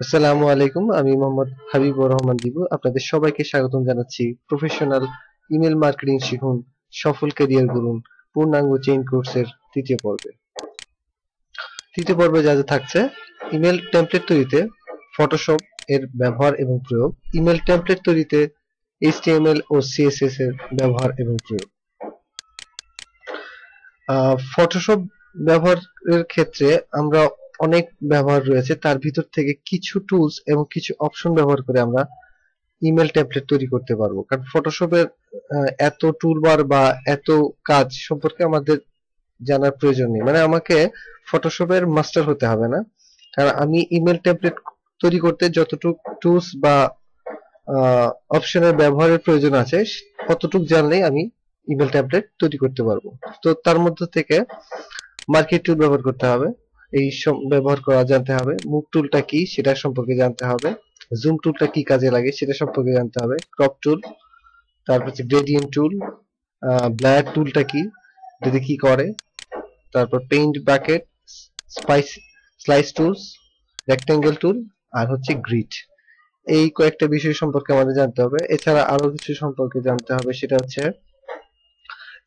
আসসালামু আলাইকুম। আমি মোহাম্মদ হাবিবুর রহমান দিবু। আপনাদের সবাইকে স্বাগতম জানাচ্ছি প্রফেশনাল ইমেল মার্কেটিং শিখুন, সফল ক্যারিয়ার গড়ুন পূর্ণাঙ্গ চেইন কোর্সের তৃতীয় পর্বে। তৃতীয় পর্বে যা যা থাকছে, ইমেল টেমপ্লেট তৈরিতে ফটোশপ এর ব্যবহার এবং প্রয়োগ, ইমেল টেমপ্লেট তৈরিতে এইচটিএমএল ও সিএসএস এর ব্যবহার এবং প্রয়োগ। ফটোশপ ব্যবহারের ক্ষেত্রে আমরা অনেক ব্যবহার রয়েছে, তার ভিতর থেকে কিছু টুলস এবং কিছু অপশন ব্যবহার করে আমরা ইমেল টেমপ্লেট তৈরি করতে পারবো। কারণ ফটোশপের এত টুলবার বা এত কাজ সম্পর্কে আমাদের জানার প্রয়োজন নেই, মানে আমাকে ফটোশপের মাস্টার হতে হবে না। কারণ আমি ইমেল টেমপ্লেট তৈরি করতে যতটুকু টুলস বা অপশনের ব্যবহারের প্রয়োজন আছে কতটুকু জানলেই আমি ইমেল টেমপ্লেট তৈরি করতে পারবো। তো তার মধ্যে থেকে মার্কেট টুল ব্যবহার করতে হবে, এই সব ব্যবহার করা জানতে হবে। মুভ টুলটা কি সেটা সম্পর্কে জানতে হবে। জুম টুলটা কি কাজে লাগে সেটা সম্পর্কে জানতে হবে। ক্রপ টুল, তারপর হচ্ছে গ্রেডিয়েন্ট টুল, ব্লার টুলটা কি, যদি কি করে, তারপর paint bucket, spice slice tools, rectangle tool, আর হচ্ছে গ্রিড। এই কয়েকটা বিষয় সম্পর্কে আমাদের জানতে হবে। এছাড়া আরো কিছু সম্পর্কে জানতে হবে, সেটা হচ্ছে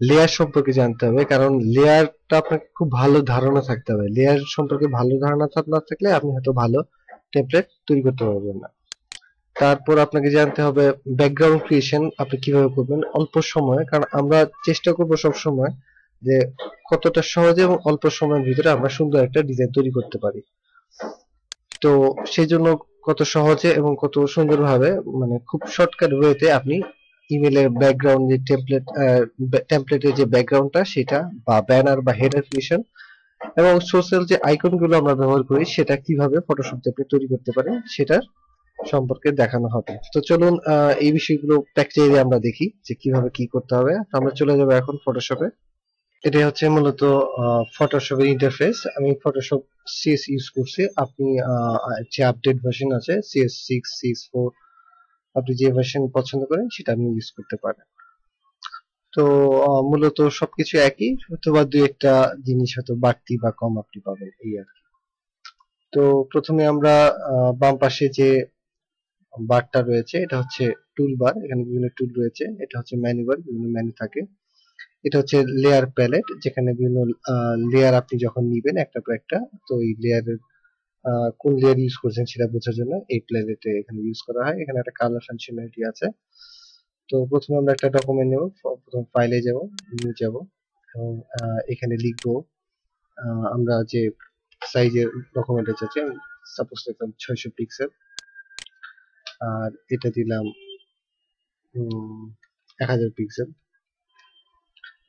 লেয়ার সম্পর্কে জানতে হবে। কারণ লেয়ারটা আপনাকে খুব ভালো ধারণা থাকতে হবে। লেয়ার সম্পর্কে ভালো ধারণা না থাকলে আপনি হয়তো ভালো টেমপ্লেট তৈরি করতে পারবেন না। তারপর আপনাকে জানতে হবে ব্যাকগ্রাউন্ড ক্রিয়েশন আপনি কিভাবে করবেন অল্প সময়ে। কারণ আমরা চেষ্টা করব সব সময় যে কতটা সহজে এবং অল্প সময়ের ভিতরে আমরা সুন্দর একটা ডিজাইন তৈরি করতে পারি। তো সেই জন্য কত সহজে এবং কত সুন্দরভাবে, মানে খুব শর্টকাট ওয়েতে আপনি ইমেলের ব্যাকগ্রাউন্ড যে টেমপ্লেটের যে ব্যাকগ্রাউন্ডটা সেটা, বা ব্যানার বা হেডার ক্রিয়েশন এবং সোশ্যাল যে আইকন গুলো আমরা ব্যবহার করি সেটা কিভাবে ফটোশপ দিয়ে আপনি তৈরি করতে পারেন সেটার সম্পর্কে দেখানো হবে। তো চলুন এই বিষয়গুলো প্র্যাকটিক্যালি আমরা দেখি যে কিভাবে কি করতে হবে। তো আমরা চলে যাবো এখন ফটোশপে। এটা হচ্ছে মূলত ফটোশপের ইন্টারফেস। আমি ফটোশপ সিএস ইউজ করছি। আপনি যে আপডেট ভার্সন আছে CS6, CS4, আপনি যে ভার্সন পছন্দ করেন সেটা আপনি ইউজ করতে পারেন। তো মূলত সবকিছু একই, অথবা দুই একটা জিনিস হয়তো বাড়তি বা কম আপনি পাবেন, এই আর কি। তো প্রথমে আমরা বাম পাশে যে বারটা রয়েছে এটা হচ্ছে টুল বার। এখানে বিভিন্ন টুল রয়েছে। এটা হচ্ছে মেনু বার, বিভিন্ন মেনু থাকে। এটা হচ্ছে লেয়ার প্যালেট, যেখানে বিভিন্ন লেয়ার আপনি যখন নিবেন একটা পর একটা, তো এই লেয়ারের কোন লেয়ার ইউজ করছেন সেটা বোঝার জন্য এই প্যালেটে এখানে ইউজ করা হয়। এখানে একটা কালার ফাংশনালিটি আছে। তো প্রথমে আমরা একটা ডকুমেন্ট নেব। প্রথম ফাইলে যাব, নিউ যাব, এবং এখানে লিখবো আমরা যে সাইজের ডকুমেন্টে চাচ্ছি। সাপোজ লিখলাম 600 পিক্সেল, আর এটা দিলাম 1000 পিক্সেল,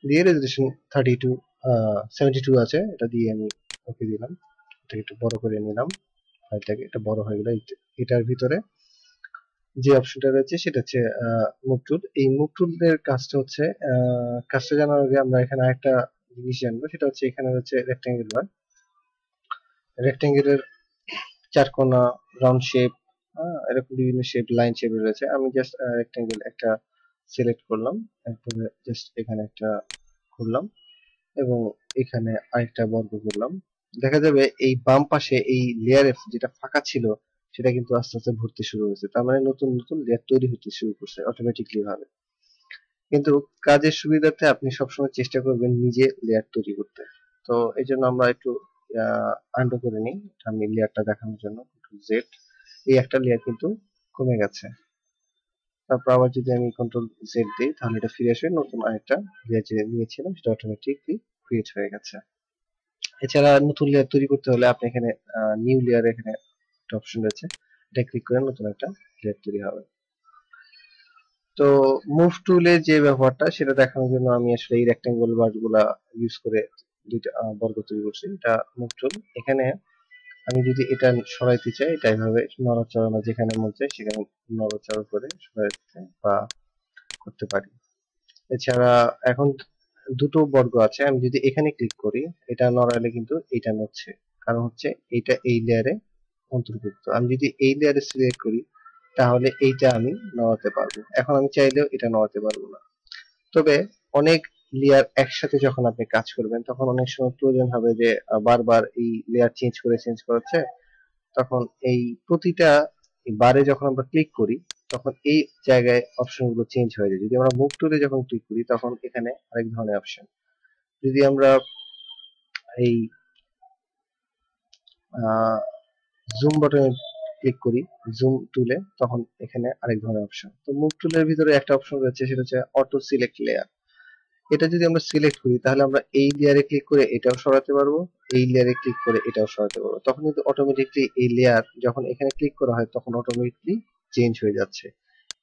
দিয়ে রেজলিউশন 72 আছে, এটা দিয়ে আমি ওকে দিলাম। এটাকে একটু বড় করে নিলাম, ফাইলটাকে, এটা বড় হয়ে গেল। এটার ভিতরে যে অপশনটা রয়েছে সেটা হচ্ছে মুভ টুল। এই মুভ টুলের কাজটা হচ্ছে, কাজটা জানার আগে আমরা এখানে আরেকটা জিনিস জানবো, সেটা হচ্ছে এখানে হচ্ছে রেক্টেঙ্গেল বার। রেক্টেঙ্গেলের চার কোণা, রাউন্ড শেপ, এরকম বিভিন্ন শেপ, লাইন শেপ রয়েছে। আমি জাস্ট রেক্টেঙ্গেল একটা সিলেক্ট করলাম, এরপরে জাস্ট এখানে একটা করলাম এবং এখানে আরেকটা বর্গ করলাম। দেখা যাবে এই বাম পাশে এই লেয়ারে যেটা ফাঁকা ছিল সেটা কিন্তু আস্তে আস্তে ভরতে শুরু হয়েছে। তার মানে নতুন নতুন লেয়ার তৈরি হতে শুরু করছে অটোমেটিকলি ভাবে। কিন্তু কাজের সুবিধার্থে আপনি সবসময় চেষ্টা করবেন নিজে লেয়ার তৈরি করতে। তো এই জন্য আমরা একটু আন্ডু করে নিই। আমি লেয়ারটা দেখানোর জন্য কন্ট্রোল Z, এই একটা লেয়ার কিন্তু কমে গেছে। তারপর আবার যদি আমি কন্ট্রোল Z দিই তাহলে এটা ফিরে আসবে, নতুন আরেকটা লেয়ার যে নিয়েছিলাম সেটা অটোমেটিকলি ক্রিয়েট হয়ে গেছে। এছাড়া নতুন লেয়ার তৈরি করতে হলে আপনি এখানে নিউ লেয়ার, এখানে একটা অপশন রয়েছে, এটা ক্লিক করে নতুন একটা লেয়ার তৈরি হবে। তো মুভ টুলের যে ব্যবহারটা সেটা দেখানোর জন্য আমি আসলে এই রেক্টেঙ্গল বার গুলা ইউজ করে দুইটা বর্গ তৈরি করছি। এটা মুভ টুল। এখানে আমি যদি এটা সরাইতে চাই, এটা এইভাবে নড়াচড়া, যেখানে মন চাই সেখানে নড়াচড়া করে সরাইতে বা করতে পারি। এছাড়া এখন দুটো বর্গ আছে, আমি যদি এখানে ক্লিক করি এটা নড়ালে কিন্তু এটা নড়ছে, কারণ হচ্ছে এটা এই লেয়ারে অন্তর্ভুক্ত। আমি যদি এই লেয়ারে সিলেক্ট করি তাহলে এইটা আমি নড়াতে পারবো। এখন আমি চাইলেও এটা নড়াতে পারবো না। তবে অনেক লেয়ার একসাথে যখন আপনি কাজ করবেন তখন অনেক সময় প্রয়োজন হবে যে বারবার এই লেয়ার চেঞ্জ করে চেঞ্জ করাচ্ছে, তখন এই প্রতিটা বারে যখন আমরা ক্লিক করি তখন এই জায়গায় অপশনগুলো চেঞ্জ হয়ে যায়। যদি আমরা মুভ টুলে যখন ক্লিক করি তখন এখানে আরেক ধরনের অপশন, যদি আমরা এই জুম বাটনে ক্লিক করি, জুম টুলে, তখন এখানে আরেক ধরনের অপশন। তো মুভ টুলের ভিতরে একটা অপশন রয়েছে, সেটা হচ্ছে অটো সিলেক্ট লেয়ার। এটা যদি আমরা সিলেক্ট করি তাহলে আমরা এই লেয়ারে ক্লিক করে এটাও সরাতে পারবো, এই লেয়ারে ক্লিক করে এটাও সরাতে পারবো। তখন কিন্তু অটোমেটিকলি এই লেয়ার যখন এখানে ক্লিক করা হয় তখন অটোমেটিকলি চেঞ্জ হয়ে যাচ্ছে।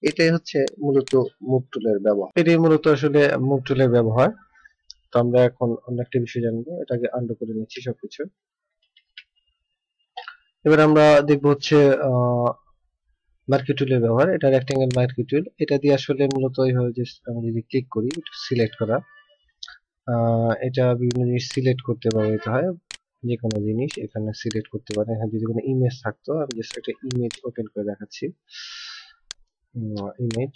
এটাই হচ্ছে মূলত মুভ টুলের ব্যবহার। এটাই মূলত আসলে মুভ টুলের ব্যবহার। তো আমরা এখন অন্য একটা বিষয় জানবো, এটাকে আন্ডু করে নিচ্ছি সবকিছু। এবার আমরা দেখবো হচ্ছে মার্কি টুলের ব্যবহার। এটা রেক্টেঙ্গেল মার্কি টুল, এটা দিয়ে আসলে মূলত এইভাবে যে আমি যদি ক্লিক করি সিলেক্ট করা, এটা বিভিন্ন জিনিস সিলেক্ট করতে ব্যবহৃত হয়। যে কোনো জিনিস এখানে সিলেক্ট করতে পারেন। এখানে যদি কোনো ইমেজ থাকতো, আমি জাস্ট একটা ইমেজ ওপেন করে দেখাচ্ছি। ইমেজ,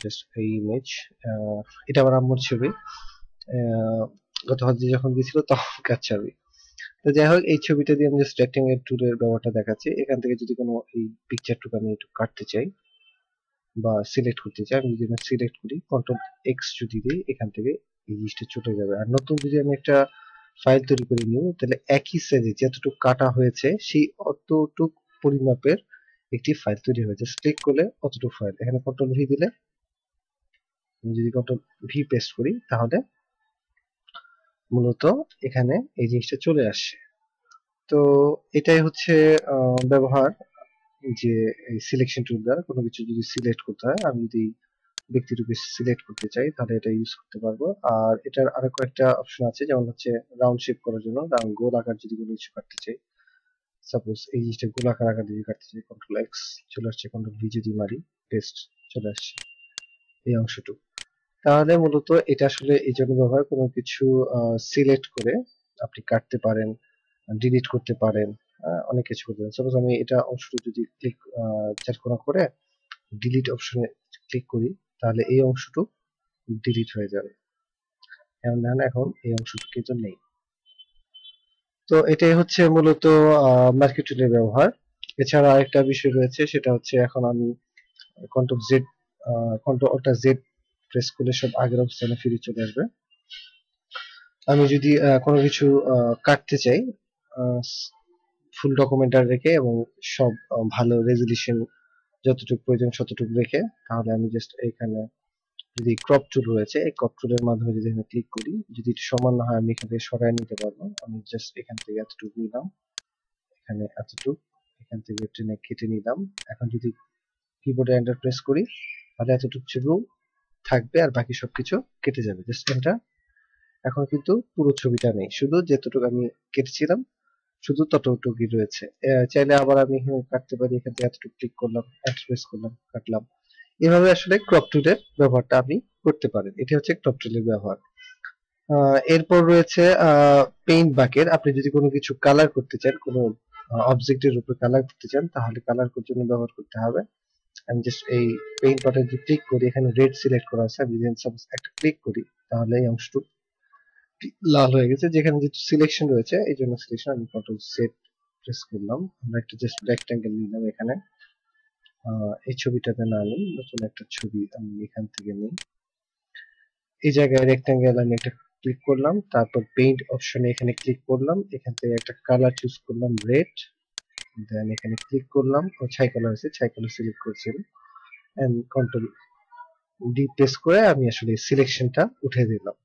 জাস্ট এই ইমেজ, এটা আমার আম্মুর ছবি, গত হজ্জে যখন গেছিল তখনকার ছবি। তো যাই হোক, এই ছবিটা দিয়ে আমি জাস্ট রেক্টেঙ্গেল টুলের ব্যবহারটা দেখাচ্ছি। এখান থেকে যদি কোনো এই পিকচারটুকু আমি একটু কাটতে চাই বা সিলেক্ট করতে চাই, আমি যদি সিলেক্ট করি কন্ট্রোল এক্স যদি দিই, এখান থেকে এই জিনিসটা চলে যাবে। আর নতুন যদি আমি একটা ফাইল তৈরি করে নিব, তাহলে একই সাইজে যতটুকু কাটা হয়েছে সেই অতটুক পরিমাপের একটি ফাইল তৈরি হয়েছে। ক্লিক করলে অতটুকু ফাইল, এখানে কন্ট্রোল ভি দিলে, আমি যদি কন্ট্রোল ভি পেস্ট করি তাহলে মূলত এখানে এই জিনিসটা চলে আসে। তো এটাই হচ্ছে ব্যবহার, যে এই সিলেকশন টুল দ্বারা কোনো কিছু যদি সিলেক্ট করতে হয়, আমি যদি ব্যক্তিরূপে সিলেক্ট করতে চাই তাহলে এটা ইউজ করতে পারবো। আর এটার আরো কয়েকটা অপশন আছে, যেমন হচ্ছে রাউন্ড শেপ করার জন্য, রাউন্ড গোল আকার যদি কোনো কিছু কাটতে চাই, সাপোজ এই জিনিসটা গোলাকার আকার যদি কাটতে চাই, কন্ট্রোল এক্স চলে আসছে, কন্ট্রোল ভি যদি মারি পেস্ট চলে আসছে এই অংশটুকু। তাহলে মূলত এটা আসলে এই জন্য ব্যবহার, কোনো কিছু সিলেক্ট করে আপনি কাটতে পারেন, ডিলিট করতে পারেন, অনেক কিছু করতে পারেন। সাপোজ আমি এটা অংশটুকু যদি ক্লিক চারকোনা করে ডিলিট অপশনে ক্লিক করি তাহলে এই অংশটুকু ডিলিট হয়ে যাবে। এখন দেখেন, এখন এই অংশটুকু কিন্তু নেই। তো এটাই হচ্ছে মূলত মার্কি টুলের ব্যবহার। এছাড়া আরেকটা বিষয় রয়েছে, সেটা হচ্ছে এখন আমি control Z, control alt Z press করলে সব আগের অবস্থানে ফিরে চলে আসবে। আমি যদি কোনো কিছু কাটতে চাই ফুল ডকুমেন্টার রেখে এবং সব ভালো রেজলিউশন যতটুকু প্রয়োজন ততটুকু রেখে, তাহলে আমি জাস্ট এখানে যদি ক্রপ টুল রয়েছে, এই ক্রপ টুলের মাধ্যমে যদি আমি ক্লিক করি, যদি একটু সমান না হয় আমি এখান থেকে সরাই নিতে পারবো। আমি জাস্ট এখান থেকে এতটুকু নিলাম, এখানে এতটুকু, এখান থেকে টেনে কেটে নিলাম। এখন যদি কিবোর্ডে এন্টার প্রেস করি তাহলে এতটুকু ছবি থাকবে আর বাকি সবকিছু কেটে যাবে। Just enter. এখন কিন্তু পুরো ছবিটা নেই, শুধু যেতটুকু আমি কেটেছিলাম শুধু ততটুকুই রয়েছে। চাইলে আবার আমি এখানে কাটতে পারি, এখান থেকে এতটুকু ক্লিক করলাম, এন্টার প্রেস করলাম, কাটলাম। এভাবে আসলে ক্রপ টুলের ব্যবহারটা আপনি করতে পারেন। এটি হচ্ছে ক্রপ টুলের ব্যবহার। এরপর রয়েছে পেইন্ট বাকেট। আপনি যদি কোনো কিছু কালার করতে চান, কোনো অবজেক্টের উপর কালার করতে চান, তাহলে কালার করার জন্য ব্যবহার করতে হবে। আমি জাস্ট এই পেইন্ট বাটনে যদি ক্লিক করি, এখানে রেড সিলেক্ট করা আছে, আমি যদি সাপোজ একটা ক্লিক করি তাহলে এই অংশটুকু লাল হয়ে গেছে। যেখানে যেহেতু সিলেকশন রয়েছে এই জন্য সিলেকশন, আমি কন্ট্রোল সেট প্রেস করলাম, আমরা একটা জাস্ট রেক্ট্যাঙ্গেল নিলাম এখানে। এই ছবিটাতে না নিই, নতুন একটা ছবি আমি এখান থেকে নিই। এই জায়গায় রেক্ট্যাঙ্গেল আমি একটা ক্লিক করলাম, তারপর পেইন্ট অপশনে এখানে ক্লিক করলাম, এখান থেকে একটা কালার চুজ করলাম রেড, দেন এখানে ক্লিক করলাম, ও ছাই কালার আছে, ছাই কালার সিলেক্ট করছিলাম, এন্ড কন্ট্রোল ডি প্রেস করে আমি আসলে সিলেকশনটা উঠে দিলাম।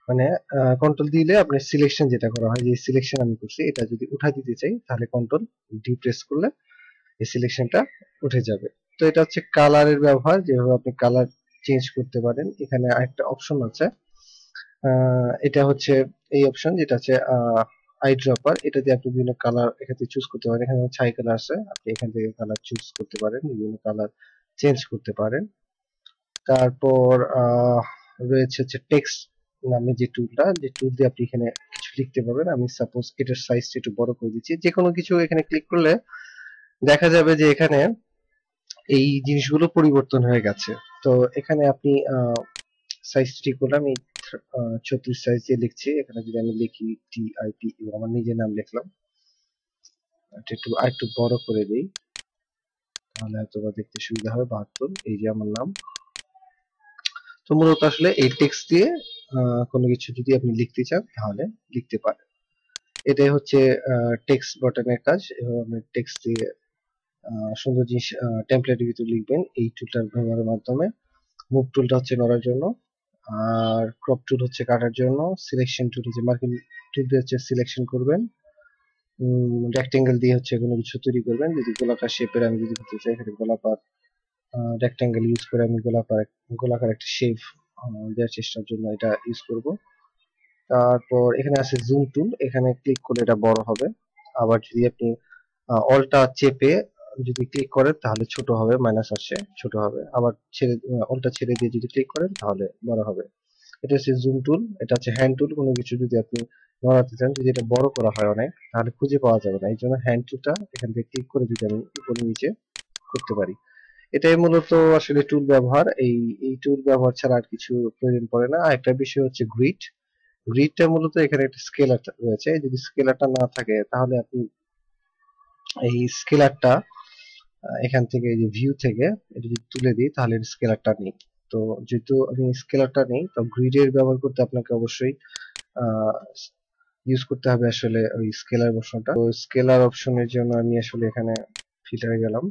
মানে কন্ট্রোল দিলে আপনার সিলেকশন যেটা করা হয়, যে সিলেকশন আমি করছি এটা যদি উঠা দিতে চাই তাহলে কন্ট্রোল ডি প্রেস করলে এই সিলেকশনটা উঠে যাবে। তো এটা হচ্ছে কালারের ব্যবহার, যেভাবে আপনি কালার চেঞ্জ করতে পারেন। এখানে আরেকটা অপশন আছে, এটা হচ্ছে এই অপশন যেটা হচ্ছে আই ড্রপার। এটা দিয়ে আপনি বিভিন্ন কালার এখান থেকে চুজ করতে পারেন। এখানে ছাই কালার আছে, আপনি এখান থেকে কালার চুজ করতে পারেন, বিভিন্ন কালার চেঞ্জ করতে পারেন। তারপর রয়েছে হচ্ছে টেক্সট নামে যে টুলটা, যে টুল দিয়ে আপনি এখানে কিছু লিখতে পারবেন। আমি সাপোজ এটার সাইজটা একটু বড় করে দিচ্ছি। যে কোনো কিছু এখানে ক্লিক করলে দেখা যাবে যে এখানে এই জিনিসগুলো পরিবর্তন হয়ে গেছে। তো এখানে আপনি সাইজ ঠিক করলাম, আমি 36 সাইজ দিয়ে লিখছি। এখানে যদি আমি লিখি TIP এবং আমার নিজের নাম লিখলাম, এটা একটু আরেকটু বড় করে দিই, তাহলে হয়তো বা দেখতে সুবিধা হবে। 72, এই যে আমার নাম। তো মূলত আসলে এই টেক্সট দিয়ে কোনো কিছু যদি আপনি লিখতে চান তাহলে লিখতে পারেন। এটাই হচ্ছে টেক্সট বাটনের কাজ। এভাবে আপনি টেক্সট দিয়ে সুন্দর জিনিস টেমপ্লেটের ভিতর লিখবেন এই টুলটার ব্যবহারের মাধ্যমে। মুভ টুলটা হচ্ছে নড়ার জন্য, আর ক্রপ টুল হচ্ছে কাটার জন্য, সিলেকশন টুল হচ্ছে মার্কিং টুল দিয়ে হচ্ছে সিলেকশন করবেন, রেক্টেঙ্গেল দিয়ে হচ্ছে কোনো কিছু তৈরি করবেন। যদি গোলাকার শেপের আমি যদি করতে চাই, এখানে গোলাকার রেক্টেঙ্গেল ইউজ করে আমি গোলাকার একটা শেপ দেওয়ার চেষ্টার জন্য এটা ইউজ করব। তারপর এখানে আছে জুম টুল, এখানে ক্লিক করলে এটা বড় হবে। আবার যদি আপনি অলটা চেপে যদি ক্লিক করেন তাহলে ছোট হবে, মাইনাস আসছে ছোট হবে। আবার অলটা ছেড়ে দিয়ে যদি ক্লিক করেন তাহলে বড় হবে। এটা হচ্ছে জুম টুল। এটা হচ্ছে হ্যান্ড টুল, কোনো কিছু যদি আপনি নড়াতে চান, যদি এটা বড় করা হয় অনেক, তাহলে খুঁজে পাওয়া যাবে না। এই জন্য হ্যান্ড টুলটা এখান থেকে ক্লিক করে যদি আমি উপরে নিচে করতে পারি। এটাই মূলত আসলে টুল ব্যবহার। এই টুল ব্যবহার ছাড়া আর কিছু প্রয়োজন পড়ে না। আরেকটা বিষয় হচ্ছে গ্রিড। গ্রিডটা মূলত এখানে একটা স্কেলার রয়েছে, যদি স্কেলারটা না থাকে তাহলে আপনি এই স্কেলারটা এখান থেকে, এই যে ভিউ থেকে এটা যদি তুলে দিই তাহলে স্কেলারটা নেই। তো যেহেতু আমি স্কেলারটা নেই, তো গ্রিডের ব্যবহার করতে আপনাকে অবশ্যই ইউজ করতে হবে আসলে ওই স্কেলার অপশনটা। তো স্কেলার অপশনের জন্য আমি আসলে এখানে ফিল্টারে গেলাম,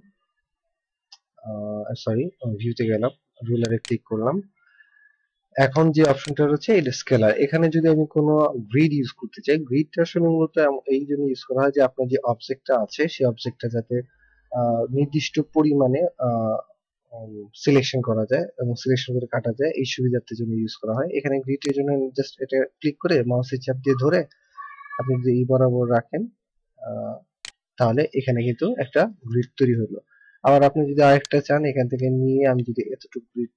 সরি ভিউতে গেলাম, রুলারে ক্লিক করলাম। এখন যে অপশনটা রয়েছে এটা স্কেলার। এখানে যদি আমি কোনো গ্রিড ইউজ করতে চাই, গ্রিডটা আসলে মূলত এই জন্য ইউজ করা হয় যে আপনার যে অবজেক্টটা আছে সেই অবজেক্টটা যাতে নির্দিষ্ট পরিমাণে সিলেকশন করা যায় এবং সিলেকশন করে কাটা যায়, এই সুবিধার্থের জন্য ইউজ করা হয়। এখানে গ্রিড এর জন্য জাস্ট এটা ক্লিক করে মাউসের চাপ দিয়ে ধরে আপনি যদি এই বরাবর রাখেন তাহলে এখানে কিন্তু একটা গ্রিড তৈরি হলো। আবার আপনি যদি আরেকটা চান, এখান থেকে নিয়ে আমি যদি এতটুকু গ্রিড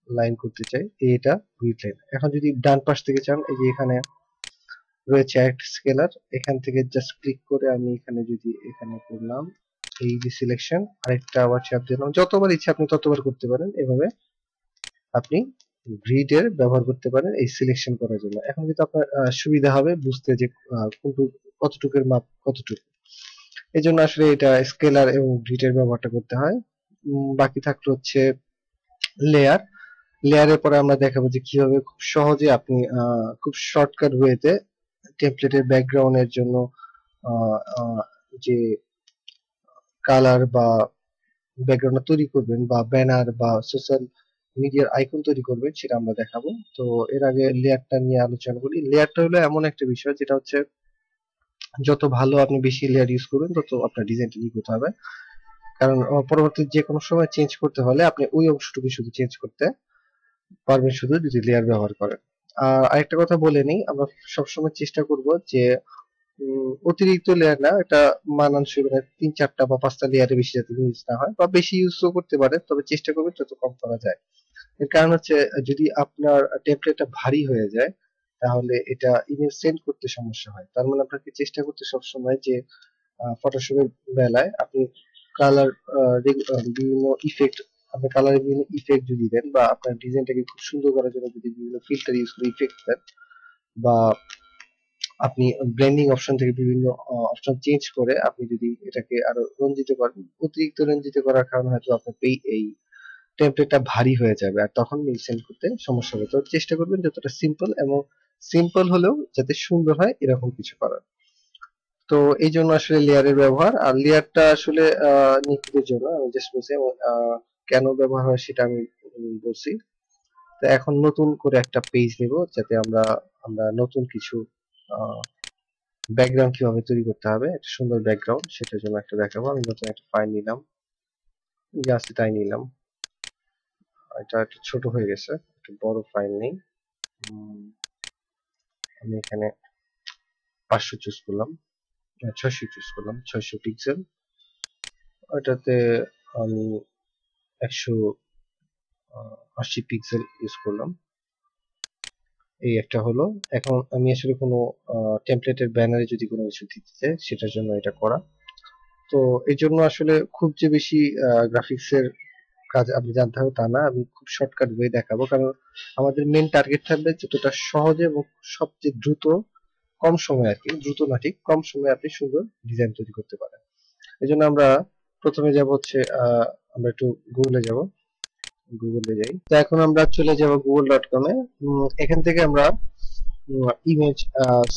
লাইন করতে চাই, এটা গ্রিড লাইন। এখন যদি ডান পাশ থেকে চান, এই যে এখানে রয়েছে একটা স্কেলার, এখান থেকে জাস্ট ক্লিক করে আমি এখানে যদি এখানে করলাম এই যে সিলেকশন, আরেকটা আবার চাপ দিলাম, যতবার ইচ্ছা আপনি ততবার করতে পারেন। এভাবে আপনি গ্রিড এর ব্যবহার করতে পারেন এই সিলেকশন করার জন্য। এখন কিন্তু আপনার সুবিধা হবে বুঝতে যে কতটুকুর মাপ কতটুকু। এই জন্য আসলে এটা স্কেলার এবং গ্রিড এর ব্যবহারটা করতে হয়। বাকি থাকলো হচ্ছে লেয়ার। লেয়ারের পরে আমরা দেখাবো যে কিভাবে খুব সহজে আপনি খুব শর্টকাট ওয়েতে টেমপ্লেটের ব্যাকগ্রাউন্ডের জন্য যে কালার বা ব্যাকগ্রাউন্ড তৈরি করবেন, বা ব্যানার বা সোশ্যাল মিডিয়ার আইকন তৈরি করবেন, সেটা আমরা দেখাবো। তো এর আগে লেয়ারটা নিয়ে আলোচনা করি। লেয়ারটা হলো এমন একটা বিষয় যেটা হচ্ছে যত ভালো আপনি বেশি লেয়ার ইউজ করবেন তত আপনার ডিজাইনটা নিখুঁত হবে। কারণ পরবর্তী যে কোনো সময় চেঞ্জ করতে হলে আপনি ওই অংশটুকু শুধু চেঞ্জ করতে পারবেন শুধু যদি লেয়ার ব্যবহার করেন। আর আরেকটা কথা বলে নিই, আমরা সবসময় চেষ্টা করব যে অতিরিক্ত লেয়ার না, এটা মানানসই, মানে 3-4টা বা 5টা লেয়ারে বেশি যাতে ইউজ না হয়, বা বেশি ইউজও করতে পারে, তবে চেষ্টা করবেন যত কম করা যায়। এর কারণ হচ্ছে যদি আপনার টেমপ্লেটটা ভারী হয়ে যায় তাহলে এটা ইমেল সেন্ড করতে সমস্যা হয়। তার মানে আপনাকে চেষ্টা করতে সবসময় যে ফটোশপের বেলায় আপনি কালার বিভিন্ন ইফেক্ট, আপনি কালারে বিভিন্ন ইফেক্ট যদি দেন, বা আপনার ডিজাইনটাকে খুব সুন্দর করার জন্য যদি বিভিন্ন ফিল্টার ইউজ করে ইফেক্ট দেন, বা আপনি ব্লেন্ডিং অপশন থেকে বিভিন্ন অপশন চেঞ্জ করে আপনি যদি এটাকে আরো রঞ্জিত করেন, অতিরিক্ত রঞ্জিত করার কারণে হয়তো আপনার এই টেমপ্লেটটা ভারী হয়ে যাবে, আর তখন মেইল সেন্ড করতে সমস্যা হবে। তো চেষ্টা করবেন যতটা সিম্পল, এবং সিম্পল হলেও যাতে সুন্দর হয় এরকম কিছু করার। তো এই জন্য আসলে লেয়ারের ব্যবহার। আর লেয়ারটা আসলে নিখুঁতের জন্য আমি জাস্ট বলছি, এবং কেন ব্যবহার হয় সেটা আমি বলছি। তো এখন নতুন করে একটা পেজ নেব, যাতে আমরা আমরা নতুন কিছু ব্যাকগ্রাউন্ড কিভাবে তৈরি করতে হবে, একটা সুন্দর ব্যাকগ্রাউন্ড, সেটার জন্য একটা দেখাবো। আমি নতুন একটা ফাইল নিলাম, জাস্ট তাই নিলাম। এটা একটু ছোট হয়ে গেছে, একটু বড় ফাইল নেই। আমি এখানে 500 চুজ করলাম, 600 চুজ করলাম, 600 পিক্সেল। ওটাতে আমি 180 পিক্সেল ইউজ করলাম। এই একটা হলো। এখন আমি আসলে কোনো টেমপ্লেটের ব্যানারে যদি কোনো কিছু দিতে চাই, সেটার জন্য এটা করা। তো এই জন্য আসলে খুব যে বেশি গ্রাফিক্সের কাজ আপনি জানতে হবে তা না, আমি খুব শর্টকাট ওয়ে দেখাবো। কারণ আমাদের মেন টার্গেট থাকবে যতটা সহজে এবং সবচেয়ে দ্রুত, কম সময় আর কি, দ্রুত না ঠিক, কম সময়ে আপনি সুন্দর ডিজাইন তৈরি করতে পারেন। এই জন্য আমরা প্রথমে যাব হচ্ছে আমরা একটু গুগলে যাব, গুগলে যাই। তো এখন আমরা চলে যাব google.com এ। এখান থেকে আমরা ইমেজ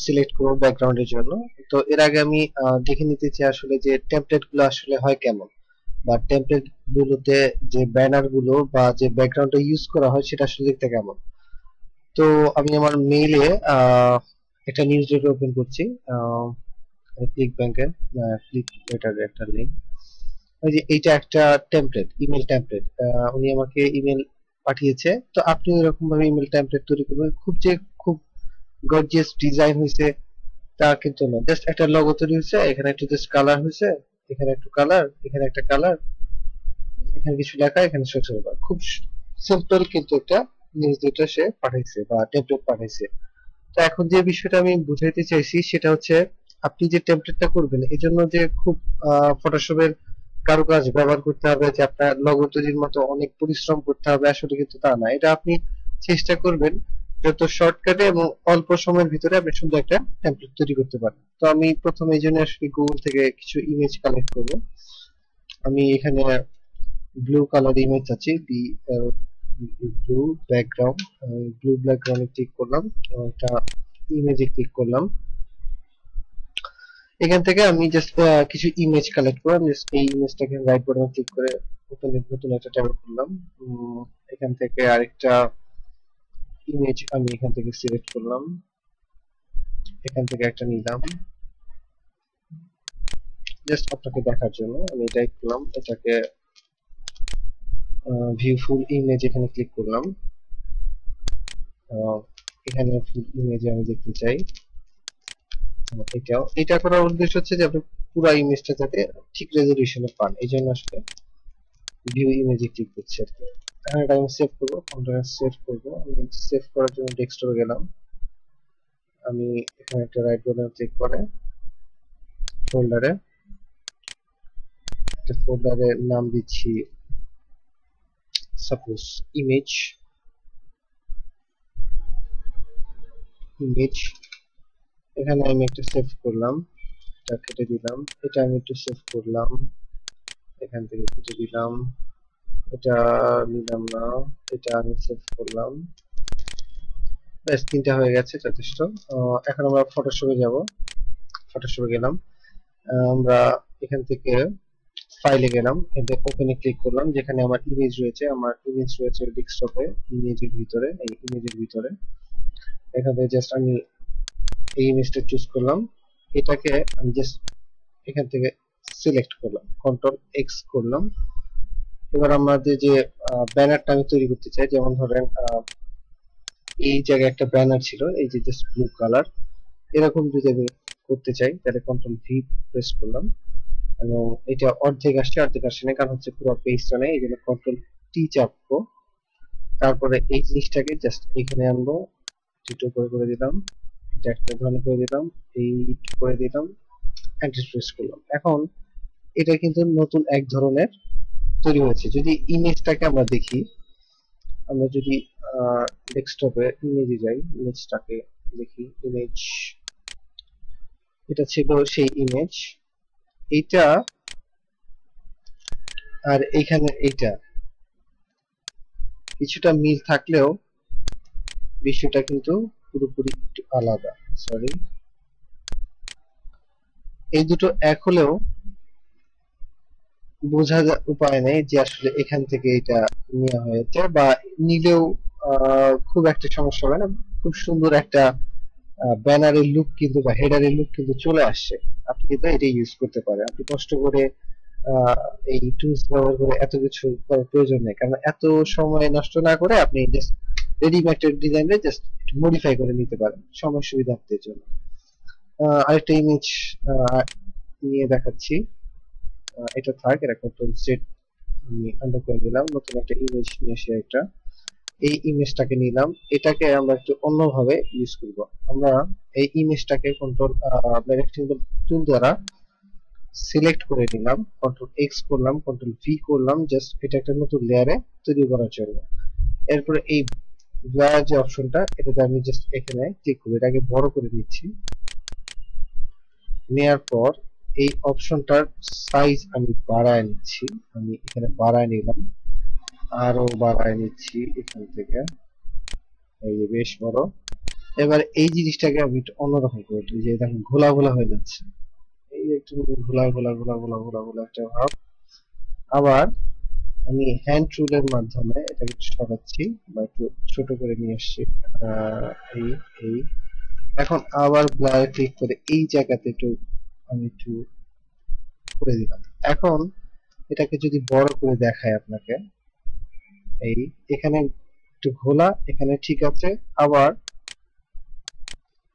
সিলেক্ট করব ব্যাকগ্রাউন্ডের জন্য। তো এর আগে আমি দেখে নিতে চাই আসলে যে টেমপ্লেট গুলো আসলে হয় কেমন, বা টেমপ্লেট গুলোতে যে ব্যানার গুলো বা যে ব্যাকগ্রাউন্ডটা ইউজ করা হয় সেটা আসলে দেখতে কেমন। তো আমি আমার মেইলে একটা নিউজ লেটার ওপেন করছি, ক্লিক ব্যাংকের ক্লিক লেটার একটা লিঙ্ক। ওই যে এইটা একটা টেমপ্লেট, ইমেল টেমপ্লেট, উনি আমাকে ইমেল পাঠিয়েছে। তো আপনি এরকম ভাবে ইমেল টেমপ্লেট তৈরি করবেন। খুব গর্জিয়াস ডিজাইন হয়েছে তা কিন্তু না, জাস্ট একটা লগো তৈরি হয়েছে, এখানে একটু জাস্ট কালার হয়েছে, এখানে একটু কালার, এখানে একটা কালার, এখানে কিছু লেখা, এখানে ছোট ছোট লেখা। খুব সিম্পল কিন্তু একটা নিউজ লেটার সে পাঠাইছে বা টেমপ্লেট পাঠাইছে। তো এখন যে বিষয়টা আমি বুঝাইতে চাইছি সেটা হচ্ছে আপনি যে টেমপ্লেটটা করবেন এই জন্য যে খুব ফটোশপের কারুকাজ ব্যবহার করতে হবে, যে আপনার লগো তৈরির মতো অনেক পরিশ্রম করতে হবে, আসলে কিন্তু তা না। এটা আপনি চেষ্টা করবেন যত শর্টকাটে এবং অল্প সময়ের ভিতরে আপনি সুন্দর একটা টেমপ্লেট তৈরি করতে পারেন। তো আমি প্রথমে এই জন্য আসলে গুগল থেকে কিছু ইমেজ কালেক্ট করব। আমি এখানে ব্লু কালার ইমেজ আছে, ব্লু ব্যাকগ্রাউন্ড, ব্লু ব্যাকগ্রাউন্ডে ক্লিক করলাম এবং একটা ইমেজে ক্লিক করলাম। এখান থেকে আমি জাস্ট কিছু ইমেজ কালেক্ট করলাম। জাস্ট এই ইমেজটাকে রাইট বাটনে ক্লিক করে নতুন একটা ট্যাব করলাম। এখান থেকে আরেকটা ইমেজ আমি এখান থেকে সিলেক্ট করলাম, এখান থেকে একটা নিলাম জাস্ট আপনাকে দেখার জন্য। আমি এটাই করলাম, এটাকে ভিউ ফুল ইমেজ এখানে ক্লিক করলাম। এখানে ফুল ইমেজে আমি দেখতে চাই। এটা করার উদ্দেশ্য হচ্ছে যে আপনি পুরো ইমেজটা যাতে ঠিক রেজলিউশনে পান, এই জন্য আসলে ভিউ ইমেজে ক্লিক করছি আর কি। এখন এটা আমি সেভ করবো, ফোল্ডারে সেভ করবো। আমি সেভ করার জন্য ডেস্কটপে গেলাম। আমি এখানে একটা রাইট বাটন ক্লিক করে ফোল্ডারে একটা ফোল্ডারের নাম দিচ্ছি সাপোজ ইমেজ, এখানে আমি একটা সেভ করলাম, এটা কেটে দিলাম, এটা আমি একটু সেভ করলাম, এখান থেকে কেটে দিলাম, এটা নিলাম না, এটা আমি সেভ করলাম। ব্যাস, তিনটা হয়ে গেছে, যথেষ্ট। এখন আমরা ফটোশপে যাব। ফটোশপে গেলাম, আমরা এখান থেকে ফাইলে গেলাম, এখানে ওপেনে ক্লিক করলাম, যেখানে আমার ইমেজ রয়েছে। আমার ইমেজ রয়েছে ডেস্কটপে, ইমেজের ভিতরে, এই ইমেজের ভিতরে। এখানে জাস্ট আমি এই ইমেজটা চুজ করলাম, এটাকে আমি জাস্ট এখান থেকে সিলেক্ট করলাম, কন্ট্রোল এক্স করলাম। এবার আমাদের যে ব্যানারটা আমি তৈরি করতে চাই, যেমন ধরেন এই জায়গায় একটা ব্যানার ছিল, এই যে জাস্ট ব্লু কালার, এরকম যদি আমি করতে চাই তাহলে কন্ট্রোল ভি প্রেস করলাম এবং এটা অর্ধেক আসছে, অর্ধেক আসছে না, কারণ হচ্ছে পুরো পেজটা নেই, এই জন্য কন্ট্রোল টি চাপবো। তারপরে এই জিনিসটাকে জাস্ট এখানে আনবো, একটু করে দিলাম, এটা একটা ধরনের করে দিলাম, এই করে দিলাম, এন্টার প্রেস করলাম। এখন এটা কিন্তু নতুন এক ধরনের তৈরি হয়েছে। যদি ইমেজটাকে আমরা দেখি, আমরা যদি ডেস্কটপে ইমেজে যাই, ইমেজটাকে দেখি, ইমেজ, এটা ছিল সেই ইমেজ, এইটা আর এইখানে এইটা কিছুটা মিল থাকলেও বিষয়টা কিন্তু পুরোপুরি একটু আলাদা। সরি, এই দুটো এক হলেও বোঝা উপায় নেই যে আসলে এখান থেকে এটা নেওয়া হয়েছে, বা নিলেও খুব একটা সমস্যা হবে না। খুব সুন্দর একটা ব্যানারের লুক কিন্তু বা হেডারের লুক কিন্তু চলে আসছে। আপনি কিন্তু এটা ইউজ করতে পারেন। আপনি কষ্ট করে আহ, এই টুলস ব্যবহার করে এত কিছু করার প্রয়োজন নেই, কারণ এত সময় নষ্ট না করে আপনি জাস্ট রেডিমেড ডিজাইনে জাস্ট মডিফাই করে নিতে পারেন সময় সুবিধার্থের জন্য। আরেকটা ইমেজ নিয়ে দেখাচ্ছি, এটা থাক, এটা কন্ট্রোল জেড আমি আন্ডার করে দিলাম, নতুন একটা ইমেজ নিয়ে এসে একটা এই ইমেজটাকে নিলাম, এটাকে আমরা একটু অন্যভাবে ইউজ করব। আমরা এই ইমেজটাকে কন্ট্রোল রেক্টেঙ্গল টুল দ্বারা সিলেক্ট করে নিলাম, কন্ট্রোল এক্স করলাম, কন্ট্রোল ভি করলাম, জাস্ট এটা একটা নতুন লেয়ারে তৈরি করার জন্য। এরপরে এই ব্লার যে অপশনটা, এটাতে আমি জাস্ট এখানে ক্লিক করব, এটাকে বড় করে নিচ্ছি। নেয়ার পর এই অপশনটার সাইজ আমি বাড়ায় নিচ্ছি, আমি এখানে বাড়ায় নিলাম, আরো বাড়ায় নিচ্ছি এখান থেকে, এই যে বেশ বড়। এবার এই জিনিসটাকে আমি একটু অন্যরকম করে দিই, যে দেখুন ঘোলা ঘোলা হয়ে যাচ্ছে, এই একটু ঘোলা ঘোলা ঘোলা ঘোলা ঘোলা ঘোলা একটা ভাব। আবার আমি হ্যান্ড টুলের মাধ্যমে এটাকে একটু সরাচ্ছি বা একটু ছোট করে নিয়ে আসছি, এই এই এখন আবার ব্লারে ক্লিক করে এই জায়গাতে একটু আমি একটু করে দিলাম। এখন এটাকে যদি বড় করে দেখায় আপনাকে, এই এখানে একটু ঘোলা, এখানে ঠিক আছে, আবার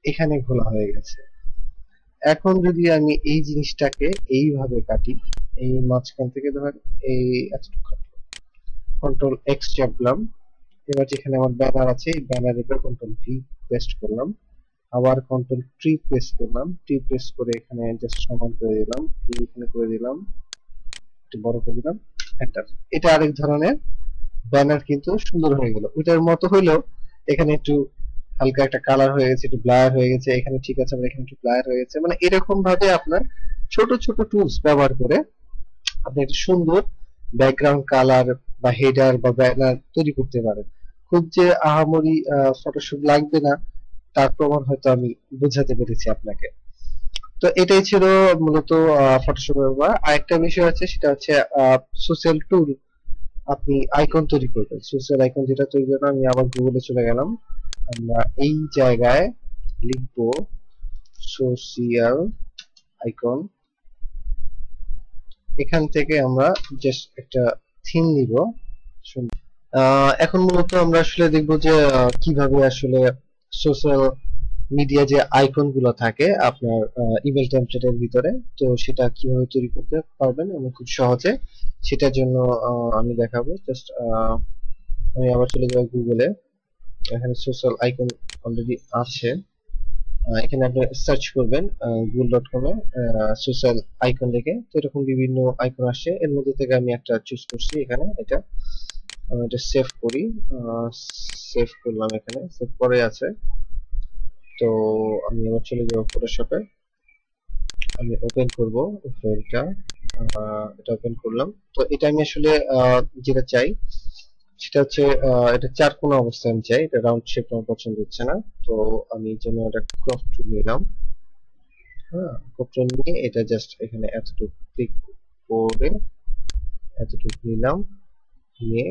এখানে ঘোলা হয়ে গেছে। এখন যদি আমি এই জিনিসটাকে এইভাবে কাটি, এই মাঝখান থেকে ধর এই এতটুকু কাটলাম, কন্ট্রোল এক্স চাপলাম, এবার যেখানে আমার ব্যানার আছে এই ব্যানারের উপর কন্ট্রোল ভি পেস্ট করলাম, আবার কন্ট্রোল টি প্রেস করলাম, টি প্রেস করে এখানে জাস্ট সমান করে দিলাম, এখানে করে দিলাম, একটু বড় করে দিলাম, এন্টার। এটা আরেক ধরনের ব্যানার কিন্তু সুন্দর হয়ে গেল, ওইটার মতো হইলেও এখানে একটু হালকা একটা কালার হয়ে গেছে, একটু ব্লার হয়ে গেছে, এখানে ঠিক আছে, আবার এখানে একটু ব্লার হয়ে গেছে। মানে এরকম ভাবে আপনার ছোট ছোট টুলস ব্যবহার করে আপনি একটা সুন্দর ব্যাকগ্রাউন্ড কালার বা হেডার বা ব্যানার তৈরি করতে পারেন। খুব যে আহামরি ফটোশপ লাগবে না তার প্রমাণ হয়তো আমি বোঝাতে পেরেছি আপনাকে। তো এটাই ছিল মূলত ফটোশপের ব্যবহার। আরেকটা বিষয় আছে, সেটা হচ্ছে সোশ্যাল টুল। আপনি আইকন তৈরি করবেন, সোশ্যাল আইকন যেটা তৈরি করবেন, আমি আবার গুগলে চলে গেলাম, আমরা এই জায়গায় লিখবো সোশিয়াল আইকন, এখান থেকে আমরা জাস্ট একটা থিম নিব। এখন মূলত আমরা আসলে দেখবো যে কিভাবে আসলে সোশ্যাল মিডিয়া যে আইকন গুলো থাকে আপনার ইমেল টেমপ্লেটের ভিতরে, তো সেটা কিভাবে তৈরি করতে পারবেন এবং খুব সহজে, সেটার জন্য আমি দেখাবো। জাস্ট আমি আবার চলে যাব গুগলে, এখানে সোশ্যাল আইকন অলরেডি আছে, এখানে আপনি সার্চ করবেন google.com এ সোশ্যাল আইকন লিখে, তো এরকম বিভিন্ন আইকন আসছে, এর মধ্যে থেকে আমি একটা চুজ করছি এখানে, এটা আমি এটা সেভ করি, সেভ করলাম, এখানে সেভ করে আছে। তো আমি আবার চলে যাব ফটোশপে, আমি ওপেন করব ফাইলটা, এটা ওপেন করলাম। তো এটা আমি আসলে যেটা চাই সেটা হচ্ছে এটা চার কোণ অবস্থায় আমি চাই, এটা রাউন্ড শেপ আমার পছন্দ হচ্ছে না, তো আমি এই জন্য এটা ক্রপ টুল নিলাম। হ্যাঁ, ক্রপ টুল নিয়ে এটা জাস্ট এখানে এতটুকু ক্লিক করে এতটুকু নিলাম, নিয়ে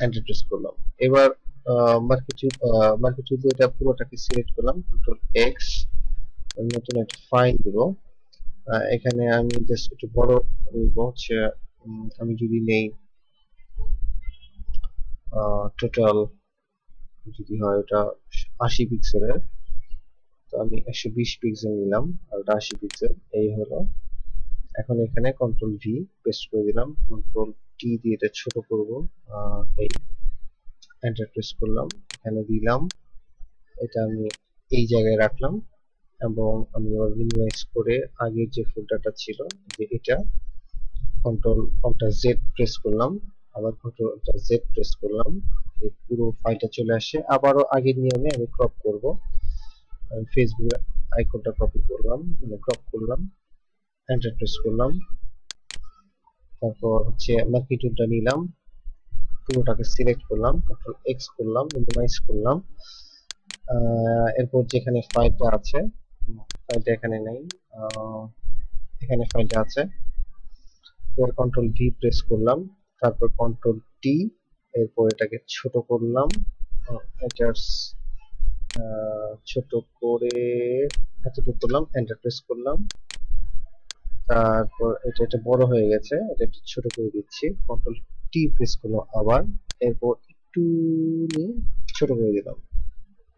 এন্টার প্রেস করলাম। এবার মার্কেট টুল দিয়ে এটা পুরোটাকে সিলেক্ট করলাম, কন্ট্রোল এক্স, নতুন একটা ফাইল দিব। এখানে আমি জাস্ট একটু বড় নিব, হচ্ছে আমি যদি নেই টোটাল যদি হয় ওটা 80 পিক্সেলের, তো আমি 120 পিক্সেল নিলাম, আর ওটা 80 পিক্সেল, এই হলো। এখন এখানে কন্ট্রোল ভি পেস্ট করে দিলাম, কন্ট্রোল টি দিয়ে এটা ছোট করব, এই এন্টার প্রেস করলাম, এখানে দিলাম, এটা আমি এই জায়গায় রাখলাম, এবং আমি আবার মিনিমাইজ করে আগের যে ফোল্ডারটা ছিল যে এটা, কন্ট্রোল অল্টার জেড প্রেস করলাম, আবার কন্ট্রোল অল্টার জেড প্রেস করলাম, এই পুরো ফাইলটা চলে আসে। আবারও আগের নিয়মে আমি ক্রপ করব, আমি ফেসবুক আইকনটা কপি করলাম, মানে ক্রপ করলাম, এন্টার প্রেস করলাম, তারপর হচ্ছে মার্কি টুলটা নিলাম, পুরোটাকে সিলেক্ট করলাম, কন্ট্রোল এক্স করলাম, মিনিমাইজ করলাম, এরপর যেখানে ফাইলটা আছে, ফাইলটা এখানে নেই, এখানে ফাইলটা আছে, এবার কন্ট্রোল ভি প্রেস করলাম, তারপর কন্ট্রোল টি, এরপর এটাকে ছোট করলাম, এটা ছোট করে এতটুকু করলাম, এন্টার প্রেস করলাম, তারপর এটা বড় হয়ে গেছে, এটা একটু ছোট করে দিচ্ছি, কন্ট্রোল টি প্রেস করলাম আবার, এরপর একটু নিয়ে ছোট করে দিলাম।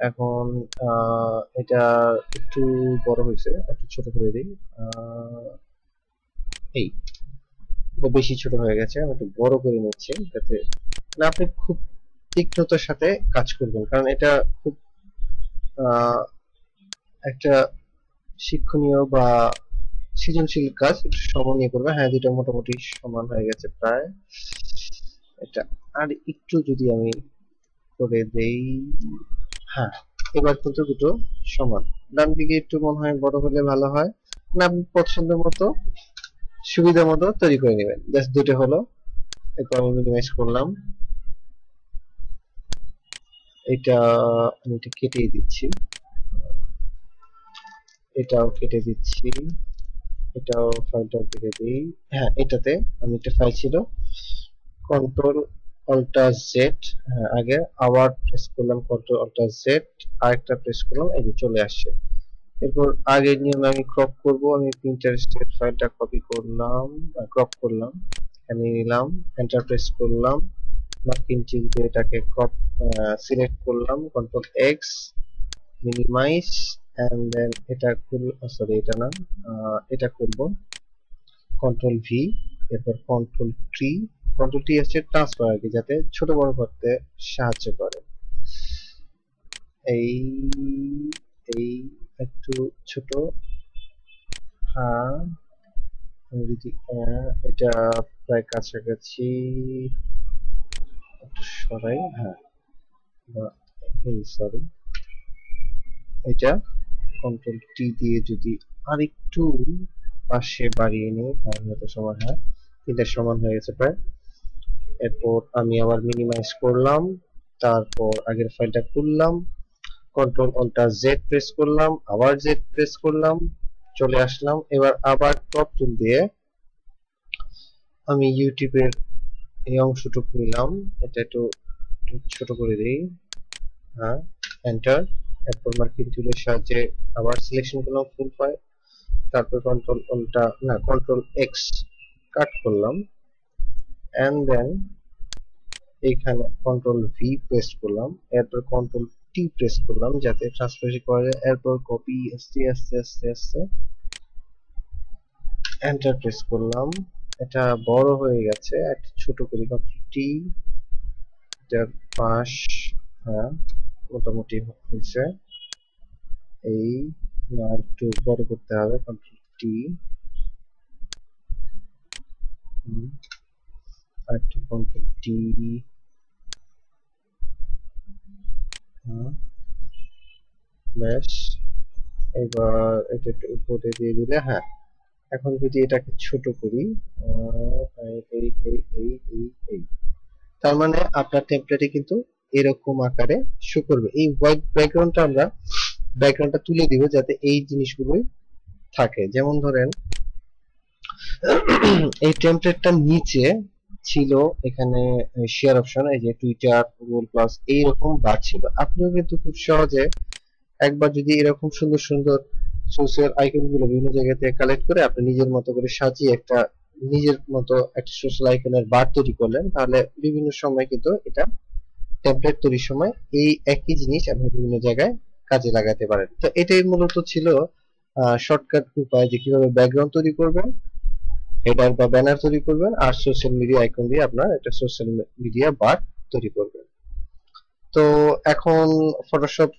এখন এটা একটু বড় হয়েছে, একটু ছোট করে দিই, এই বেশি ছোট হয়ে গেছে, আমি একটু বড় করে নিচ্ছি যাতে না, আপনি খুব তীক্ষ্ণতার সাথে কাজ করবেন, কারণ এটা খুব একটা শিক্ষণীয় বা সৃজনশীল কাজ, একটু সময় নিয়ে করবে। হ্যাঁ, দুটো মোটামুটি সমান হয়ে গেছে প্রায়, এটা আর একটু যদি আমি করে দেই, হ্যাঁ এবার কিন্তু দুটো সমান। ডান দিকে একটু মনে হয় বড় হলে ভালো হয়, না আপনি পছন্দ মতো সুবিধা মতো তৈরি করে নেবেন। জাস্ট দুটো হলো। এরপর আমি মিনিমাইজ করলাম। এটা আমি এটা কেটে দিচ্ছি, এটাও কেটে দিচ্ছি, এটাও ফাইলটাও কেটে দিই। হ্যাঁ, এটাতে আমি একটা ফাইল ছিল কন্ট্রোল অল্টার জেড, হ্যাঁ আগে আবার প্রেস করলাম কন্ট্রোল অল্টার জেড, আরেকটা প্রেস করলাম, এই যে চলে আসছে। এরপর আগের নিয়মে আমি ক্রপ করব। আমি পিন্টারেস্টের ফাইলটা কপি করলাম, ক্রপ করলাম, এখানে নিলাম, এন্টার প্রেস করলাম, মার্কিং চিহ্ন দিয়ে এটাকে ক্রপ সিলেক্ট করলাম, control X, minimize, and then এটা খুল, সরি এটা না, এটা করব কন্ট্রোল ভি, এরপর কন্ট্রোল টি। কন্ট্রোল টি হচ্ছে ট্রান্সফার আর কি, যাতে ছোট বড় করতে সাহায্য করে। এই এই একটু ছোট, হ্যাঁ আমি যদি এটা প্রায় কাছাকাছি একটু সরাই, হ্যাঁ বা এই সরি, এটা কন্ট্রোল টি দিয়ে যদি আরেকটু পাশে বাড়িয়ে নিই তাহলে হয়তো সমান হয়। এটা সমান হয়ে গেছে প্রায়। এরপর আমি আবার মিনিমাইজ করলাম, তারপর আগের ফাইলটা খুললাম, কন্ট্রোল অল্টার জেড প্রেস করলাম, আবার জেড প্রেস করলাম, চলে আসলাম। এবার আবার ক্রপ টুল দিয়ে আমি ইউটিউবের এই অংশটুকু নিলাম, এটা একটু ছোট করে দিই, হ্যাঁ এন্টার। এরপর মার্কিং টুলের সাহায্যে আবার সিলেকশন করলাম ফুল ফাইল, তারপর কন্ট্রোল অল্টার না কন্ট্রোল এক্স কাট করলাম, এন্ড দেন এইখানে কন্ট্রোল ভি প্রেস করলাম, এরপর কন্ট্রোল টি প্রেস করলাম যাতে ট্রান্সফার করা যায়। এরপর কপি আস্তে আস্তে আস্তে আস্তে এন্টার প্রেস করলাম। এটা বড় হয়ে গেছে, একটা ছোট করি, কন্ট্রোল টি, এটার পাশ, হ্যাঁ মোটামুটি হয়েছে। এই না একটু বড় করতে হবে, কন্ট্রোল টি, আর একটু কন্ট্রোল টি, হ্যাঁ ব্যাস। এবার এটা একটু উপরে দিয়ে দিলে, হ্যাঁ এখন যদি এটাকে ছোট করি, এই এই এই এই এই এই, তার মানে আপনার টেমপ্লেটে কিন্তু এরকম আকারে শো করবে। এই হোয়াইট ব্যাকগ্রাউন্ডটা আমরা ব্যাকগ্রাউন্ডটা তুলে দিব যাতে এই জিনিসগুলোই থাকে। যেমন ধরেন এই টেমপ্লেটটার নিচে ছিল এখানে শেয়ার অপশন, এই যে টুইটার, গুগল প্লাস এইরকম বার ছিল। আপনিও কিন্তু খুব সহজে একবার যদি এরকম সুন্দর সুন্দর সোশ্যাল আইকন গুলো বিভিন্ন জায়গা থেকে কালেক্ট করে আপনি নিজের মতো করে সাজিয়ে একটা নিজের মতো একটা সোশ্যাল আইকনের বার তৈরি করলেন, তাহলে বিভিন্ন সময় কিন্তু এটা টেমপ্লেট তৈরির সময় এই একই জিনিস আপনি বিভিন্ন জায়গায় কাজে লাগাতে পারেন। তো এটাই মূলত ছিল শর্টকাট উপায় যে কিভাবে ব্যাকগ্রাউন্ড তৈরি করবেন, হেডার বা ব্যানার তৈরি করবেন, আর সোশ্যাল মিডিয়া আইকন দিয়ে আপনার একটা সোশ্যাল মিডিয়া বার তৈরি করবেন। তো এখন ফটোশপ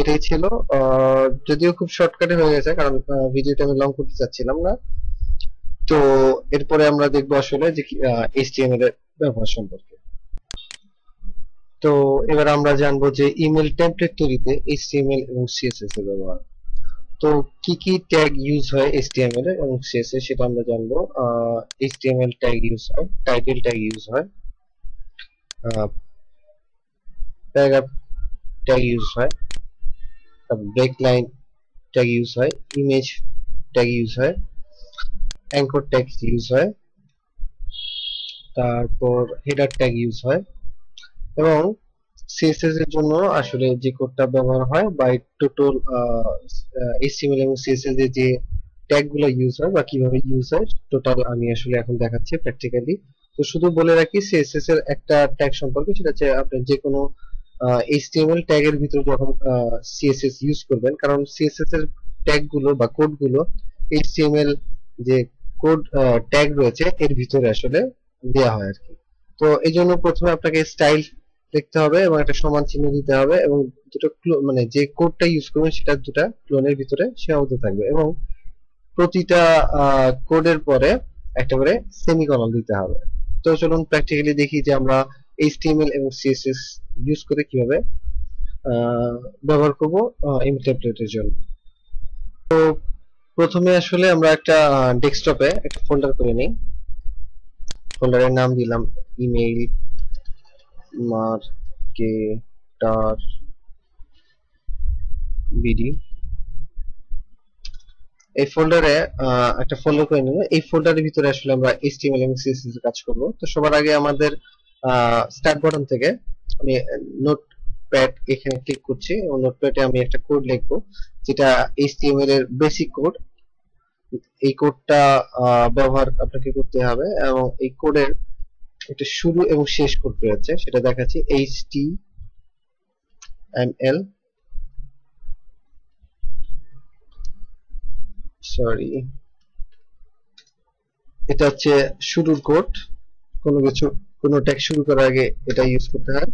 এটাই ছিল। যদিও খুব শর্টকাটে হয়ে গেছে কারণ ভিডিওটা আমি লং করতে চাচ্ছিলাম না। তো এরপরে আমরা দেখবো আসলে যে এইচটিএমএল এর ব্যবহার সম্পর্কে। তো এবার আমরা জানবো যে ইমেল টেমপ্লেট তৈরিতে এইচটিএমএল এবং সিএসএস এর ব্যবহার। তো কি কি ট্যাগ ইউজ হয় এইচটিএমএল এ এবং সিএসএস সেটা আমরা জানবো। এইচটিএমএল ট্যাগ ইউজ হয়, টাইটেল ট্যাগ ইউজ হয়, প্যারাগ্রাফ ট্যাগ ইউজ হয়, ব্রেক লাইন ট্যাগ ইউজ হয়, ইমেজ ট্যাগ ইউজ হয়, অ্যাঙ্কর ট্যাগ ইউজ হয়, তারপর হেডার ট্যাগ ইউজ হয়, এবং সিএসএস এর জন্য আসলে যে কোডটা ব্যবহার হয় বা টোটাল এইচটিএমএল এবং সিএসএস এর যে ট্যাগ গুলো ইউজ হয় বা কিভাবে ইউজ হয় টোটাল আমি আসলে এখন দেখাচ্ছি প্র্যাকটিক্যালি। তো শুধু বলে রাখি সিএসএস এর একটা ট্যাগ সম্পর্কে, সেটা হচ্ছে আপনি যে কোনো এইচটিএমএল ট্যাগের ভিতরে যখন সিএসএস ইউজ করবেন, কারণ সিএসএস এর ট্যাগ গুলো বা কোড গুলো এইচটিএমএল যে কোড ট্যাগ রয়েছে এর ভিতরে আসলে দেওয়া হয় আর কি। তো এই জন্য প্রথমে আপনাকে স্টাইল লিখতে হবে এবং একটা সমান চিহ্ন দিতে হবে, এবং দুটো মানে যে কোডটা ইউজ করবেন সেটা দুটো ক্লোনের ভিতরে সীমাবদ্ধ থাকবে, এবং প্রতিটা কোডের পরে একটা করে সেমিকলন দিতে হবে। তো চলুন প্র্যাকটিক্যালি দেখি যে আমরা এইচটিএমএল এবং সিএসএস ইউজ করে কিভাবে ব্যবহার করব ইমেল টেমপ্লেটের জন্য। প্রথমে আসলে আমরা একটা ডেস্কটপে একটা ফোল্ডার করে নিই। ফোল্ডারের নাম দিলাম ইমেইল মার্কেটার বিডি। এই ফোল্ডারে একটা ফোল্ডার করে নিব। এই ফোল্ডারের ভিতরে আসলে আমরা HTML এবং CSS এর কাজ করব। তো সবার আগে আমাদের স্টার্ট বাটন থেকে আমি নোটপ্যাড এখানে ক্লিক করছি এবং নোটপ্যাডে আমি একটা কোড লিখব, যেটা HTML এর বেসিক কোড। এই কোডটা ব্যবহার আপনাকে করতে হবে এবং এই কোডের একটা শুরু এবং শেষ কোড রয়েছে, সেটা দেখাচ্ছি। HTML সরি, এটা হচ্ছে শুরুর কোড। কোনো ট্যাগ শুরু করার আগে এটা ইউজ করতে হয়,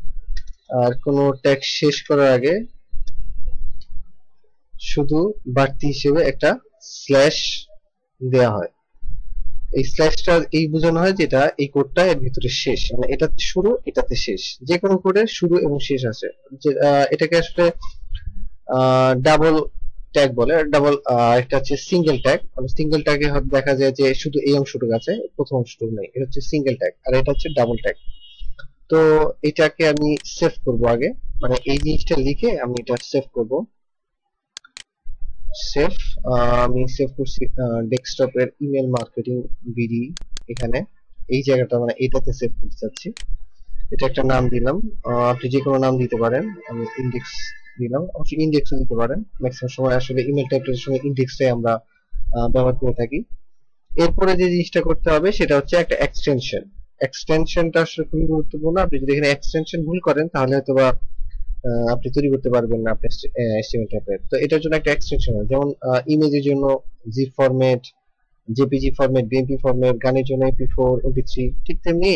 আর কোনো ট্যাগ শেষ করার আগে শুধু বাড়তি হিসেবে একটা স্ল্যাশ দেয়া হয়। এই স্ল্যাশটা এই বোঝানো হয় যেটা এই কোডটা এর ভিতরে শেষ, মানে এটাতে শুরু এটাতে শেষ। যে কোনো কোডের শুরু এবং শেষ আছে। এটাকে আসলে ডাবল ট্যাগ বলে। একটা হচ্ছে সিঙ্গেল ট্যাগ, মানে সিঙ্গেল ট্যাগে দেখা যায় যে শুধু এই অংশটুকু আছে, প্রথম অংশটুকু নেই। এটা হচ্ছে সিঙ্গেল ট্যাগ, আর এটা হচ্ছে ডাবল ট্যাগ। তো এটাকে আমি সেভ করব আগে, মানে এই জিনিসটা লিখে আমি এটা সেভ করব। সেভ, আমি সেভ করছি ডেস্কটপের ইমেল মার্কেটিং বিডি। এখানে এই জায়গাটা মানে এটাতে সেভ করতে চাচ্ছি। এটা একটা নাম দিলাম, আপনি যে কোনো নাম দিতে পারেন। আমি ইন্ডেক্স দিলাম, অবশ্যই ইন্ডেক্সও দিতে পারেন। ম্যাক্সিমাম সময় আসলে ইমেল টাইপের সময় ইন্ডেক্সটাই আমরা ব্যবহার করে থাকি। এরপরে যে জিনিসটা করতে হবে সেটা হচ্ছে একটা এক্সটেনশন। এক্সটেনশনটা আসলে খুবই গুরুত্বপূর্ণ। আপনি যদি এখানে এক্সটেনশন ভুল করেন তাহলে হয়তোবা আপনি তৈরি করতে পারবেন না আপনার HTML টাইপের। তো এটার জন্য একটা এক্সটেনশন আছে, যেমন ইমেজের জন্য GIF format, JPG format, BMP format, গানের জন্য MP4, MP3, ঠিক তেমনি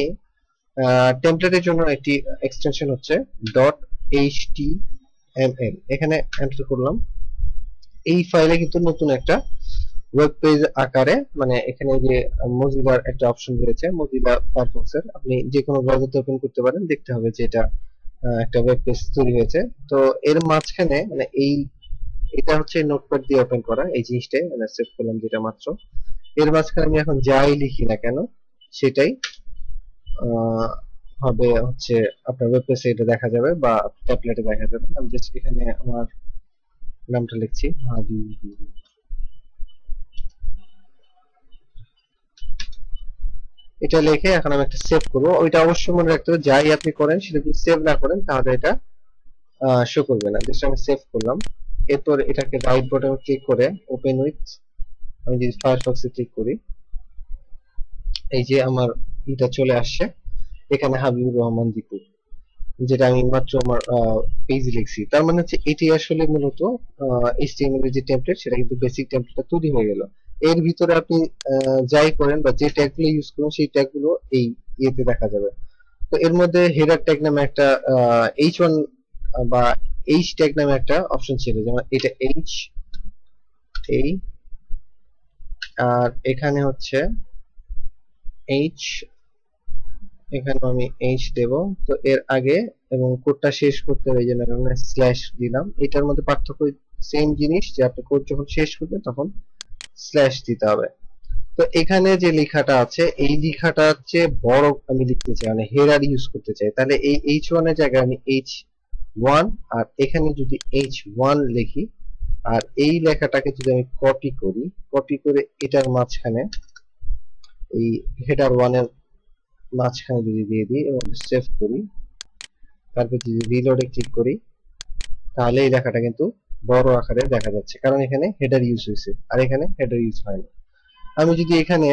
টেমপ্লেটের জন্য একটি এক্সটেনশন হচ্ছে .html। এখানে এন্টার করলাম। এই ফাইলে কিন্তু নতুন একটা ওয়েব পেজ আকারে, মানে এখানে যে মজিলার একটা অপশন রয়েছে, মজিলা ফায়ারফক্সের, আপনি যে কোনো ব্রাউজারতে ওপেন করতে পারেন, দেখতে হবে যে এটা একটা ওয়েব পেজ তৈরি হয়েছে। তো এর মাঝখানে মানে এটা হচ্ছে নোটপ্যাড দিয়ে ওপেন করা এই জিনিসটাই, মানে সেভ করলাম যেটা মাত্র। এর মাঝখানে আমি এখন যাই লিখি না কেন সেটাই হবে হচ্ছে আপনার ওয়েব পেজে এটা দেখা যাবে বা ট্যাবলেটে দেখা যাবে। আমি জাস্ট এখানে আমার নামটা লিখছি হাবিব। এটা লিখে এখন আমি একটা সেভ করব। ওইটা অবশ্যই মনে রাখতে হবে, যাই আপনি করেন সেটা যদি সেভ না করেন তাহলে এটা শো করবে না। জাস্ট আমি সেভ করলাম। এরপর এটাকে রাইট বাটনে ক্লিক করে ওপেন উইথ, আমি যদি ফায়ারফক্সে ক্লিক করি, এই যে আমার এটা চলে আসছে। এখানে হাবিবুর রহমান দীপু, যেটা আমি মাত্র আমার পেজে লিখছি। তার মানে হচ্ছে এটি আসলে মূলত HTML এর যে টেমপ্লেট সেটা কিন্তু বেসিক টেমপ্লেটটা তৈরি হয়ে গেল। এর ভিতরে আপনি যাই করেন বা যে ট্যাগগুলো ইউজ করেন সেই ট্যাগগুলো এই ইয়েতে দেখা যাবে। তো এর মধ্যে হেডার ট্যাগ নামে একটা H1 বা H ট্যাগ নামে একটা অপশন ছিল, যেমন এটা H এই, আর এখানে হচ্ছে H, এখানে আমি H দেব। তো এর আগে এবং কোডটা শেষ করতে হবে, এই জন্য স্ল্যাশ দিলাম। এটার মধ্যে পার্থক্য সেম জিনিস, যে আপনি কোড যখন শেষ করবেন তখন স্ল্যাশ দিতে হবে। তো এখানে যে লেখাটা আছে এই লেখাটা হচ্ছে বড় আমি লিখতে চাই, মানে হেডার ইউজ করতে চাই, তাহলে এই H1 এর জায়গায় আমি H1, আর এখানে যদি H1 লিখি, আর এই লেখাটাকে যদি আমি কপি করি, কপি করে এটার মাঝখানে এই হেডার 1 এর মাঝখানে যদি দিয়ে দিই এবং সেভ করি, তারপর যদি রিলোডে ক্লিক করি, তাহলে এই লেখাটা কিন্তু বড় আকারে দেখা যাচ্ছে, কারণ এখানে হেডার ইউজ হয়েছে আর এখানে হেডার ইউজ হয়নি। আমি যদি এখানে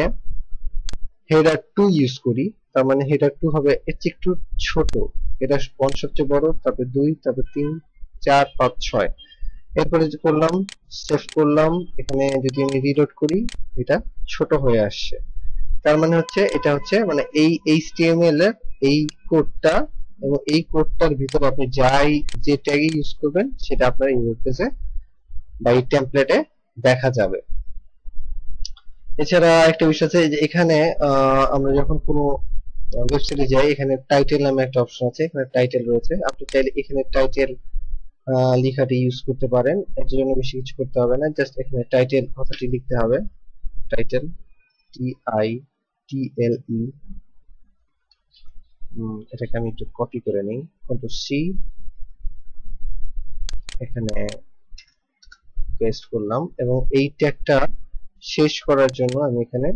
হেডার 2 ইউজ করি, তার মানে হেডার 2 হবে এর চেয়ে একটু ছোট। এটা 1 সবচেয়ে বড়, তারপর 2, তারপর 3, 4, 5, 6। এরপরে যে করলাম সেভ করলাম, এখানে যদি আমি রিলোড করি এটা ছোট হয়ে আসছে। তার মানে হচ্ছে এটা হচ্ছে মানে এই HTML এর এই কোডটা, এবং এই কোডটার ভিতর আপনি যাই যে ট্যাগ ইউজ করবেন সেটা আপনার এই ওয়েব পেজে বা এই টেমপ্লেটে দেখা যাবে। এছাড়া একটা বিষয় আছে যে এখানে আমরা যখন কোনো ওয়েবসাইটে যাই, এখানে টাইটেল নামে একটা অপশন আছে, এখানে টাইটেল রয়েছে। আপনি চাইলে এখানে টাইটেল লেখাটি ইউজ করতে পারেন। এর জন্য বেশি কিছু করতে হবে না, জাস্ট এখানে টাইটেল কথাটি লিখতে হবে। Title, TITLE। এটাকে আমি একটু কপি করে নিই, কন্ট্রোল সি, এখানে পেস্ট করলাম এবং এই ট্যাগটা শেষ করার জন্য আমি এখানে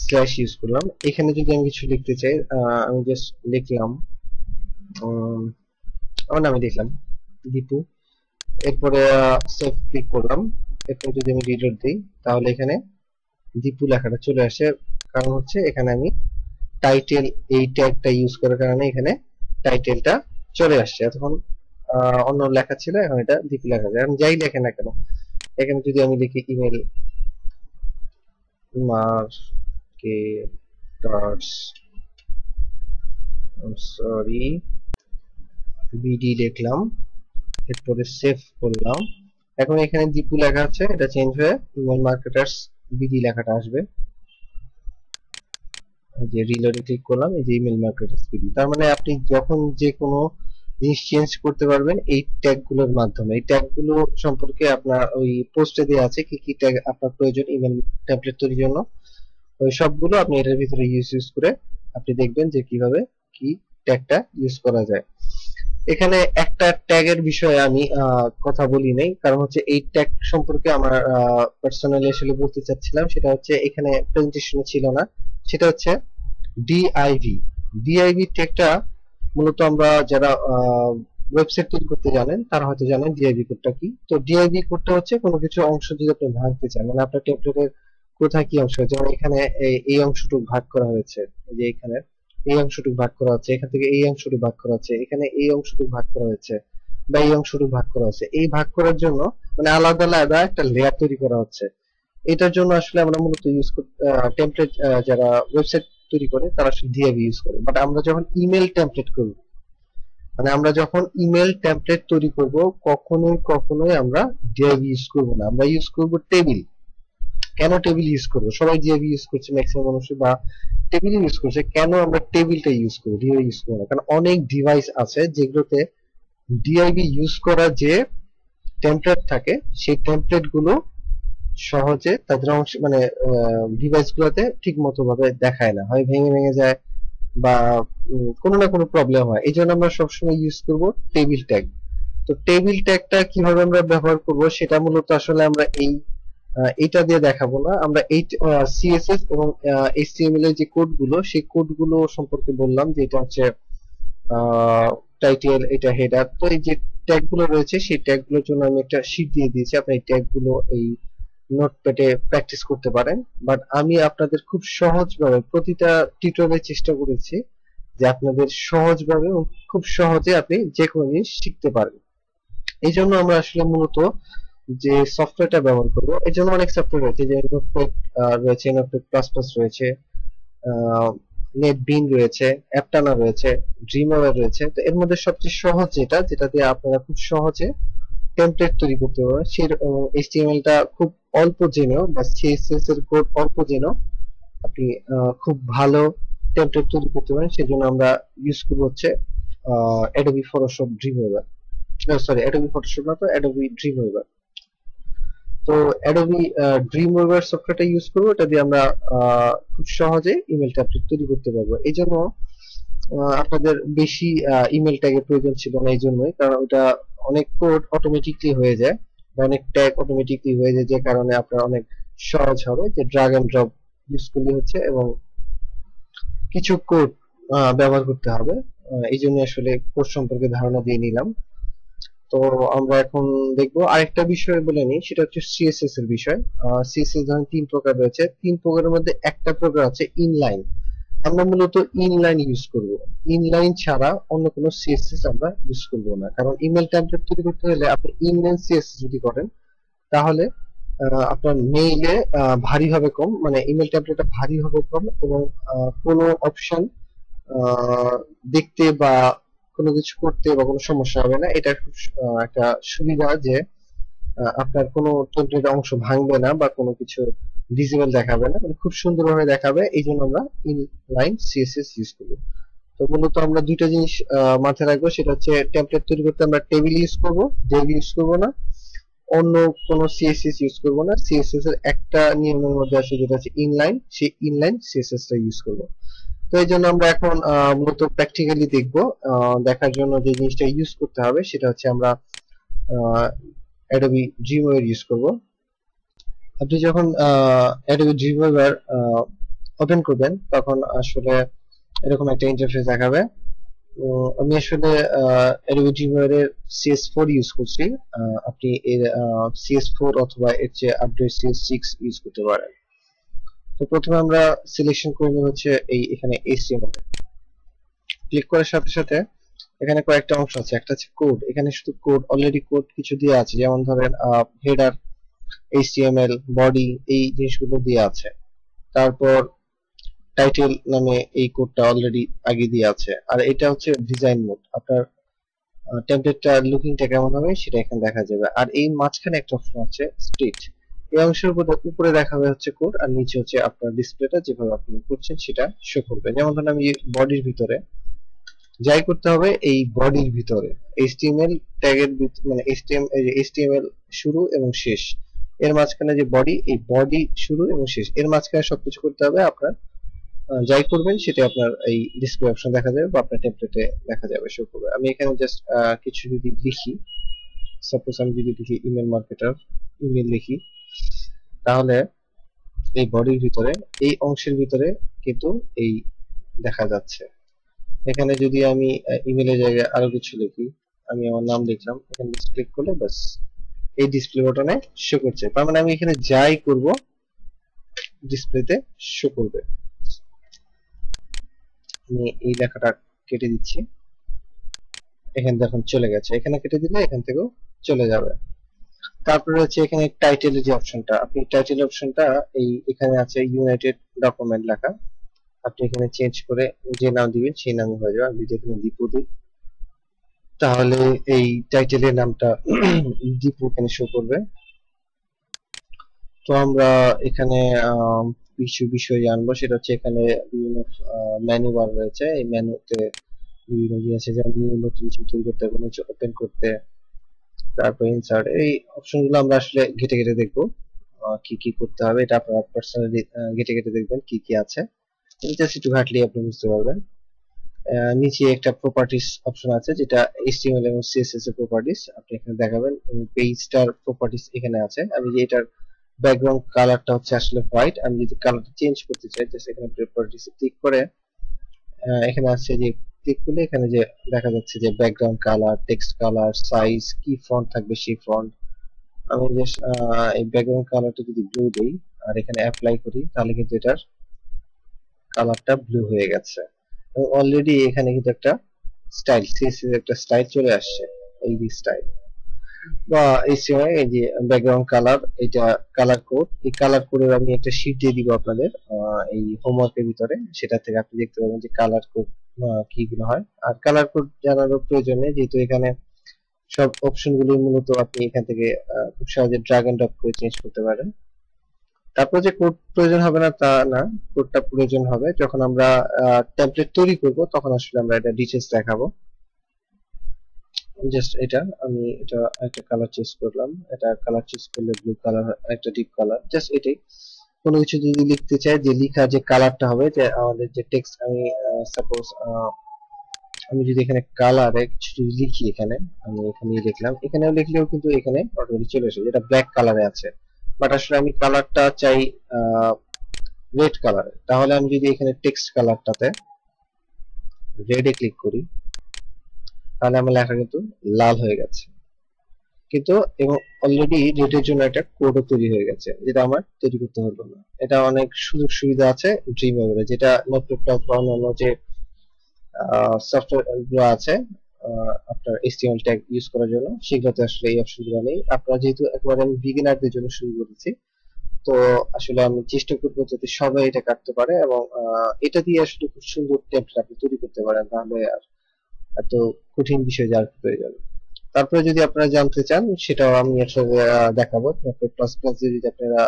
স্ল্যাশ ইউজ করলাম। এখানে যদি আমি কিছু লিখতে চাই, আমি জাস্ট লিখলাম আমার নামে লিখলাম দীপু, এরপরে সেভ ক্লিক করলাম। এরপর যদি আমি রিলোড দিই তাহলে এখানে দীপু লেখাটা চলে আসে, কারণ হচ্ছে এখানে আমি টাইটেল এই ট্যাগটা ইউজ করার কারণে এখানে টাইটেলটা চলে আসছে। এতক্ষণ অন্য লেখা ছিল, এখন এটা দীপু লেখা যায়। এখন যাই লেখে না কেন, এখানে যদি আমি লিখি ইমেল মার্কেটার্স সরি বিডি লিখলাম, এরপরে সেভ করলাম। এখন এখানে দীপু লেখা আছে, এটা চেঞ্জ হয়ে ইমেল মার্কেটার্স বিডি লেখাটা আসবে। যে রিলোডে ক্লিক করলাম, এই যে ইমেল মার্কেটার্স বিডি। তার মানে আপনি যখন যে কোনো জিনিস চেঞ্জ করতে পারবেন এই ট্যাগ গুলোর মাধ্যমে। এই ট্যাগ গুলো সম্পর্কে আপনার ওই পোস্টে দেওয়া আছে কি কি ট্যাগ আপনার প্রয়োজন ইমেল টেমপ্লেট তৈরির জন্য। ওই সবগুলো আপনি এটার ভিতরে ইউজ করে আপনি দেখবেন যে কিভাবে কি ট্যাগটা ইউজ করা যায়। এখানে একটা ট্যাগের বিষয়ে আমি কথা বলি নাই, কারণ হচ্ছে এই ট্যাগ সম্পর্কে আমার পার্সোনালি আসলে বলতে চাচ্ছিলাম। সেটা হচ্ছে এখানে প্রেজেন্টেশনে ছিল না, সেটা হচ্ছে ডিআইভি। ডিআইভি ট্যাগটা মূলত আমরা যারা ওয়েবসাইট তৈরি করতে জানেন তারা হয়তো জানেন ডিআইভি কোডটা কি। তো ডিআইভি কোডটা হচ্ছে কোনো কিছু অংশ যদি আপনি ভাঙতে চান, মানে আপনার টেমপ্লেটের কোথায় কি অংশ, যেমন এখানে এই অংশটুকু ভাগ করা হয়েছে, এই যে এখানে এই অংশটুকু ভাগ করা হচ্ছে, এখান থেকে এই অংশটুকু ভাগ করা হচ্ছে, এখানে এই অংশটুকু ভাগ করা হয়েছে, বা এই অংশটুকু ভাগ করা হচ্ছে। এই ভাগ করার জন্য মানে আলাদা আলাদা একটা লেয়ার তৈরি করা হচ্ছে। এটার জন্য আসলে আমরা মূলত ইউজ করি টেমপ্লেট, যারা ওয়েবসাইট তৈরি করে তারা আসলে ডিআইভি ইউজ করে। বাট আমরা যখন ইমেল টেমপ্লেট করব, মানে আমরা যখন ইমেল টেমপ্লেট তৈরি করব, কখনোই আমরা ডিআইভি ইউজ করব না, আমরা ইউজ করব টেবিল। কেন টেবিল ইউজ করব? সবাই ডিআইভি ইউজ করছে, ম্যাক্সিমাম মানুষ বা টেবিল ইউজ করছে। কেন আমরা টেবিলটা ইউজ করব, ডিআইভি ইউজ করব না? কারণ অনেক ডিভাইস আছে যেগুলোতে ডিআইভি ইউজ করা যে টেমপ্লেট থাকে, সেই টেমপ্লেট গুলো সহজে তাদের অংশ মানে ডিভাইস গুলোতে ঠিক মতো ভাবে দেখায় না, হয় ভেঙে ভেঙে যায় বা কোনো না কোনো প্রবলেম হয়। এই জন্য আমরা সবসময় ইউজ করব টেবিল ট্যাগ। তো টেবিল ট্যাগটা কিভাবে আমরা ব্যবহার করব সেটা মূলত আসলে আমরা এইটা দিয়ে দেখাবো না। আমরা এই সিএসএস এবং এইচটিএমএল এর যে কোডগুলো, সেই কোডগুলো সম্পর্কে বললাম, যে এটা হচ্ছে টাইটেল, এটা হেডার। তো এই যে ট্যাগগুলো রয়েছে সেই ট্যাগগুলোর জন্য আমি একটা শীট দিয়ে দিয়েছি, আপনি এই ট্যাগগুলো এই নোটপ্যাডে প্র্যাকটিস করতে পারেন। বাট আমি আপনাদের খুব সহজভাবে প্রতিটা টিউটোরিয়ালে চেষ্টা করেছি যে আপনাদের সহজভাবে এবং খুব সহজে আপনি যে কোনো জিনিস শিখতে পারেন। এই জন্য আমরা আসলে মূলত যে সফটওয়্যারটা ব্যবহার করব, এর জন্য অনেক সফটওয়্যার রয়েছে, যে নোটপ্যাড রয়েছে, নোটপ্যাড প্লাস প্লাস রয়েছে, নেটবিন রয়েছে, অ্যাপটানা রয়েছে, ড্রিমওয়্যার রয়েছে। তো এর মধ্যে সবচেয়ে সহজ যেটা দিয়ে আপনারা খুব সহজে টেমপ্লেট তৈরি করতে পারবেন, সেই এইচটিএমএল টা খুব অল্প জেনেও বা সিএসএস এর কোড অল্প জেনেও আপনি খুব ভালো টেমপ্লেট তৈরি করতে পারেন। সেজন্য আমরা ইউজ করব হচ্ছে Adobe Photoshop Dreamweaver, sorry Adobe Photoshop না, তো অ্যাডোবি ড্রিমওয়্যার। তো অ্যাডোবি ড্রিমওয়্যার সফটওয়্যারটা ইউজ করব, এটা দিয়ে আমরা খুব সহজে ইমেল টেমপ্লেট তৈরি করতে পারবো। এই জন্য আপনাদের বেশি ইমেল ট্যাগের প্রয়োজন ছিল না, এই জন্যই, কারণ ওটা অনেক কোড অটোমেটিকলি হয়ে যায় বা অনেক ট্যাগ অটোমেটিকলি হয়ে যায়, যে কারণে আপনার অনেক সহজ হবে যে ড্রাগ এন্ড ড্রপ ইউজ করলে হচ্ছে, এবং কিছু কোড ব্যবহার করতে হবে। এই জন্য আসলে কোড সম্পর্কে ধারণা দিয়ে নিলাম। তো আমরা এখন দেখবো আরেকটা বিষয় বলে নিই, সেটা হচ্ছে সিএসএস এর বিষয়। সিএসএস ধরেন তিন প্রকার রয়েছে, তিন প্রকারের মধ্যে একটা প্রকার আছে ইনলাইন। আমরা মূলত ইনলাইন ইউজ করব, ইনলাইন ছাড়া অন্য কোনো সিএসএস আমরা ইউজ করব না। কারণ ইমেল টেমপ্লেট তৈরি করতে হলে আপনি ইনলাইন সিএসএস যদি করেন তাহলে আপনার মেইলে ভারী হবে কম, মানে ইমেল টেমপ্লেটটা ভারী হবে কম, এবং কোনো অপশন দেখতে বা কোনো কিছু করতে বা কোনো সমস্যা হবে না। এটা খুব একটা সুবিধা যে আপনার কোনো টেমপ্লেট অংশ ভাঙবে না বা কোনো কিছু ভিজিবল দেখাবে না, মানে খুব সুন্দরভাবে দেখাবে। এই জন্য আমরা ইনলাইন সিএসএস ইউজ করব। তো মূলত আমরা দুইটা জিনিস মাথায় রাখবো, সেটা হচ্ছে টেমপ্লেট তৈরি করতে আমরা টেবিল ইউজ করব, ডেভ ইউজ করব না, অন্য কোনো সিএসএস ইউজ করব না। সিএসএস এর একটা নিয়মের মধ্যে আছে যেটা হচ্ছে ইনলাইন, সেই ইনলাইন সিএসএস টা ইউজ করব। তো এই জন্য আমরা এখন মূলত প্র্যাকটিক্যালি দেখব। দেখার জন্য যে জিনিসটা ইউজ করতে হবে সেটা হচ্ছে আমরা অ্যাডোবি ড্রিমওয়্যার ইউজ করব। আপনি যখন অ্যাডোবি ড্রিমওয়্যার ওপেন করবেন তখন আসলে এরকম একটা ইন্টারফেস দেখাবে। আমি আসলে অ্যাডোবি ড্রিমওয়্যার এর CS4 ইউজ করছি। আপনি এর CS4 অথবা এর চেয়ে আপডেট CS6 ইউজ করতে পারেন। তো প্রথমে আমরা সিলেকশন করে নেব হচ্ছে এখানে HTML। ক্লিক করার সাথে সাথে এখানে কয়েকটা অংশ আছে, একটা হচ্ছে কোড। এখানে শুধু কোড, অলরেডি কোড কিছু দেওয়া আছে, যেমন ধরেন হেডার, HTML, বডি, এই জিনিসগুলো দেওয়া আছে। তারপর টাইটেল নামে এই কোডটা অলরেডি আগে দিয়ে আছে। আর এটা হচ্ছে ডিজাইন মোড, আপনার টেমপ্লেটটা লুকিংটা কেমন হবে সেটা এখানে দেখা যাবে। আর এই মাঝখানে একটা অপশন আছে স্প্লিট, এই অংশের উপরে দেখাবে হচ্ছে কোড, আর নিচে হচ্ছে আপনার ডিসপ্লেটা যেভাবে আপনি করছেন সেটা শো করবে। যেমন ধরুন আমি বডির ভিতরে যাই করতে হবে, এই বডির ভিতরে HTML ট্যাগের মানে HTML শুরু এবং শেষ, এর মাঝখানে যে বডি, এই বডি শুরু এবং শেষ, এর মাঝখানে সবকিছু করতে হবে। আপনার যাই করবেন সেটা আপনার এই ডিসপ্লে অপশন দেখা যাবে বা আপনার টেমপ্লেটে দেখা যাবে, শো করবে। আমি এখানে জাস্ট কিছু যদি লিখি, সাপোজ আমি যদি লিখি ইমেল মার্কেটার, ইমেল লিখি, তাহলে এই বডির ভিতরে এই অংশের ভিতরে কিন্তু এই দেখা যাচ্ছে। এখানে যদি আমি ইমেলের জায়গায় আরো কিছু লিখি, আমি আমার নাম লিখলাম, এখানে জাস্ট ক্লিক করলে বাস এই ডিসপ্লে বাটনে শো করছে। তার মানে আমি এখানে যাই করব ডিসপ্লেতে শো করবে। আমি এই লেখাটা কেটে দিচ্ছি, এখানে দেখুন চলে গেছে। এখানে কেটে দিলে এখান থেকেও চলে যাবে। তারপরে হচ্ছে এখানে টাইটেলের যে অপশনটা, আপনি টাইটেল অপশনটা এখানে আছে ইউনাইটেড ডকুমেন্ট লেখা, আপনি এখানে চেঞ্জ করে যে নাম দিবেন সেই নামই হয়ে যাবে। আমি যদি এখানে দীপু দিই তাহলে এই টাইটেলের নামটা দীপু এখানে শো করবে। তো আমরা এখানে কিছু বিষয় জানবো, সেটা হচ্ছে এখানে বিভিন্ন মেনু বার রয়েছে। এই মেনুতে বিভিন্ন জিনিস আছে, যেমন নিউ নতুন কিছু তৈরি করতে, কোনো কিছু ওপেন করতে, তারপর ইনসার্ট, এই অপশনগুলো আমরা আসলে ঘেটে ঘেটে দেখবো কি কি করতে হবে। এটা আপনারা পার্সোনালি ঘেটে ঘেটে দেখবেন কি কি আছে, জাস্ট একটু ঘাটলে আপনি বুঝতে পারবেন। নিচে একটা প্রপার্টিস অপশন আছে, যেটা HTML এবং CSS এর প্রপার্টিস আপনি এখানে দেখাবেন। পেজটার প্রপার্টিস এখানে আছে। আমি যে এটার ব্যাকগ্রাউন্ড কালারটা হচ্ছে আসলে হোয়াইট, আমি যদি কালারটা চেঞ্জ করতে চাই জাস্ট এখানে প্রপার্টিস ক্লিক করে এখানে আছে যে ক্লিক করলে এখানে যে দেখা যাচ্ছে যে background colour, text colour, size, কি ফন্ট থাকবে সেই ফন্ট। আমি জাস্ট এই ব্যাকগ্রাউন্ড কালারটা যদি ব্লু দেই আর এখানে অ্যাপ্লাই করি তাহলে কিন্তু এটার কালারটা ব্লু হয়ে গেছে। অলরেডি এখানে কিন্তু একটা স্টাইল, সিএসএস একটা স্টাইল চলে আসছে, এই যে স্টাইল বা HTML এই যে ব্যাকগ্রাউন্ড কালার, এটা কালার কোড। এই কালার কোডের আমি একটা শীট দিয়ে দিব আপনাদের এই হোমওয়ার্কের ভিতরে, সেটা থেকে আপনি দেখতে পাবেন যে কালার কোড কিগুলো হয়। আর কালার কোড জানারও প্রয়োজন নেই, যেহেতু এখানে সব অপশন গুলো মূলত আপনি এখান থেকে খুব সহজে ড্র্যাগ এন্ড ড্রপ করে চেঞ্জ করতে পারেন। তারপর যে কোড প্রয়োজন হবে না তা না, কোডটা প্রয়োজন হবে যখন আমরা টেমপ্লেট তৈরি করব, তখন আসলে আমরা এটা ডিটেইলস দেখাবো। জাস্ট এটা আমি এটা একটা কালার চেঞ্জ করলাম, এটা কালার চেঞ্জ করলে ব্লু কালার, একটা ডিপ কালার, জাস্ট এটাই। কোনো কিছু যদি লিখতে চাই, যে লেখা যে কালারটা হবে, যে আমাদের যে টেক্সট, আমি সাপোজ আমি যদি এখানে কালারে কিছু যদি লিখি, এখানে আমি এখানে লিখলাম, এখানেও লিখলেও কিন্তু এখানে অটোমেটিক চলে আসে, যেটা ব্ল্যাক কালারে আছে। বাট আসলে আমি কালারটা চাই রেড কালারে, তাহলে আমি যদি এখানে টেক্সট কালারটাতে রেডে ক্লিক করি তাহলে আমার লেখা কিন্তু লাল হয়ে গেছে। কিন্তু এবং অলরেডি রেডের জন্য একটা কোডও তৈরি হয়ে গেছে, যেটা আমার তৈরি করতে হলো না। এটা অনেক সুযোগ সুবিধা আছে ড্রিমওয়্যারে, যেটা নোটপ্যাড বা অন্যান্য যে সফটওয়্যার গুলো আছে আপনার HTML ট্যাগ ইউজ করার জন্য, সেগুলোতে আসলে এই অপশনগুলো নেই। আপনারা যেহেতু একেবারে আমি বিগিনারদের জন্য শুরু করেছি, তো আসলে আমি চেষ্টা করবো যাতে সবাই এটা কাটতে পারে এবং এটা দিয়ে আসলে খুব সুন্দর টেমপ্লেট আপনি তৈরি করতে পারেন, তাহলে আর এত কঠিন বিষয় যার প্রয়োজন। তারপরে যদি আপনারা জানতে চান সেটাও আমি আসলে দেখাবো। প্লাস প্লাস যদি আপনারা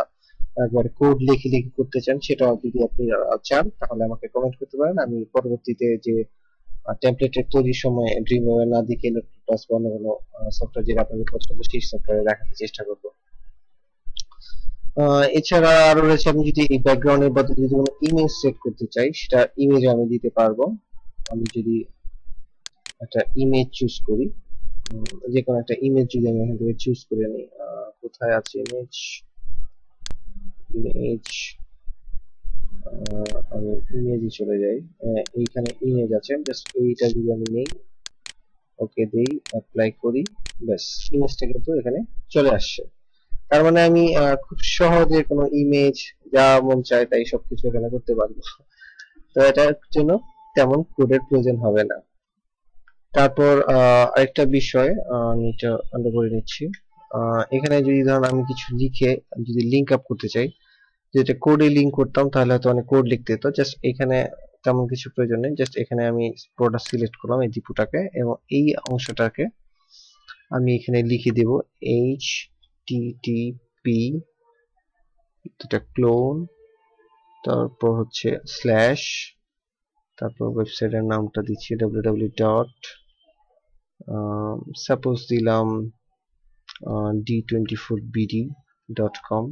একবার কোড লিখে লিখে করতে চান, সেটাও যদি আপনি চান তাহলে আমাকে কমেন্ট করতে পারেন। আমি পরবর্তীতে যে টেমপ্লেটের তৈরির সময় ড্রিমওয়্যার না দেখে ইলেকট্রন প্লাস বা অন্য কোনো সফটওয়্যার যেটা আপনাদের পছন্দ সেই সফটওয়্যারে দেখাতে চেষ্টা করব। এছাড়া আরো রয়েছে, আমি যদি এই ব্যাকগ্রাউন্ডের বদলে যদি কোনো ইমেজ সেট করতে চাই সেটা ইমেজ আমি দিতে পারবো। আমি যদি একটা ইমেজ চুজ করি, যে কোনো একটা ইমেজ যদি আমি এখান থেকে চুজ করে নিই, কোথায় আছে ইমেজ, ইমেজ আমি ইমেজে চলে যাই, এইখানে ইমেজ আছে, জাস্ট এইটা যদি আমি নেই, ওকে দেই, অ্যাপ্লাই করি, ব্যাস ইমেজটা কিন্তু এখানে চলে আসছে। তার মানে আমি খুব সহজে কোনো ইমেজ যা মন চায় তাই সবকিছু এখানে করতে পারবো। তো এটার জন্য তেমন কোডের প্রয়োজন হবে না। তারপর আরেকটা বিষয় আমি এটা আন্ডার করে নিচ্ছি, এখানে যদি ধরুন আমি কিছু লিখে যদি লিঙ্ক আপ করতে চাই, যেটা কোডে লিঙ্ক করতাম তাহলে হয়তো অনেক কোড লিখতে হতো, জাস্ট এখানে তেমন কিছু প্রয়োজন নেই, জাস্ট এখানে আমি প্রোডাক্ট সিলেক্ট করলাম এই দীপুটাকে, এবং এই অংশটাকে আমি এখানে লিখে দেব http, এটা ক্লোন, তারপর হচ্ছে স্ল্যাশ, তারপর ওয়েবসাইটের নামটা দিচ্ছি www. সাপোজ দিলাম d24bd.com.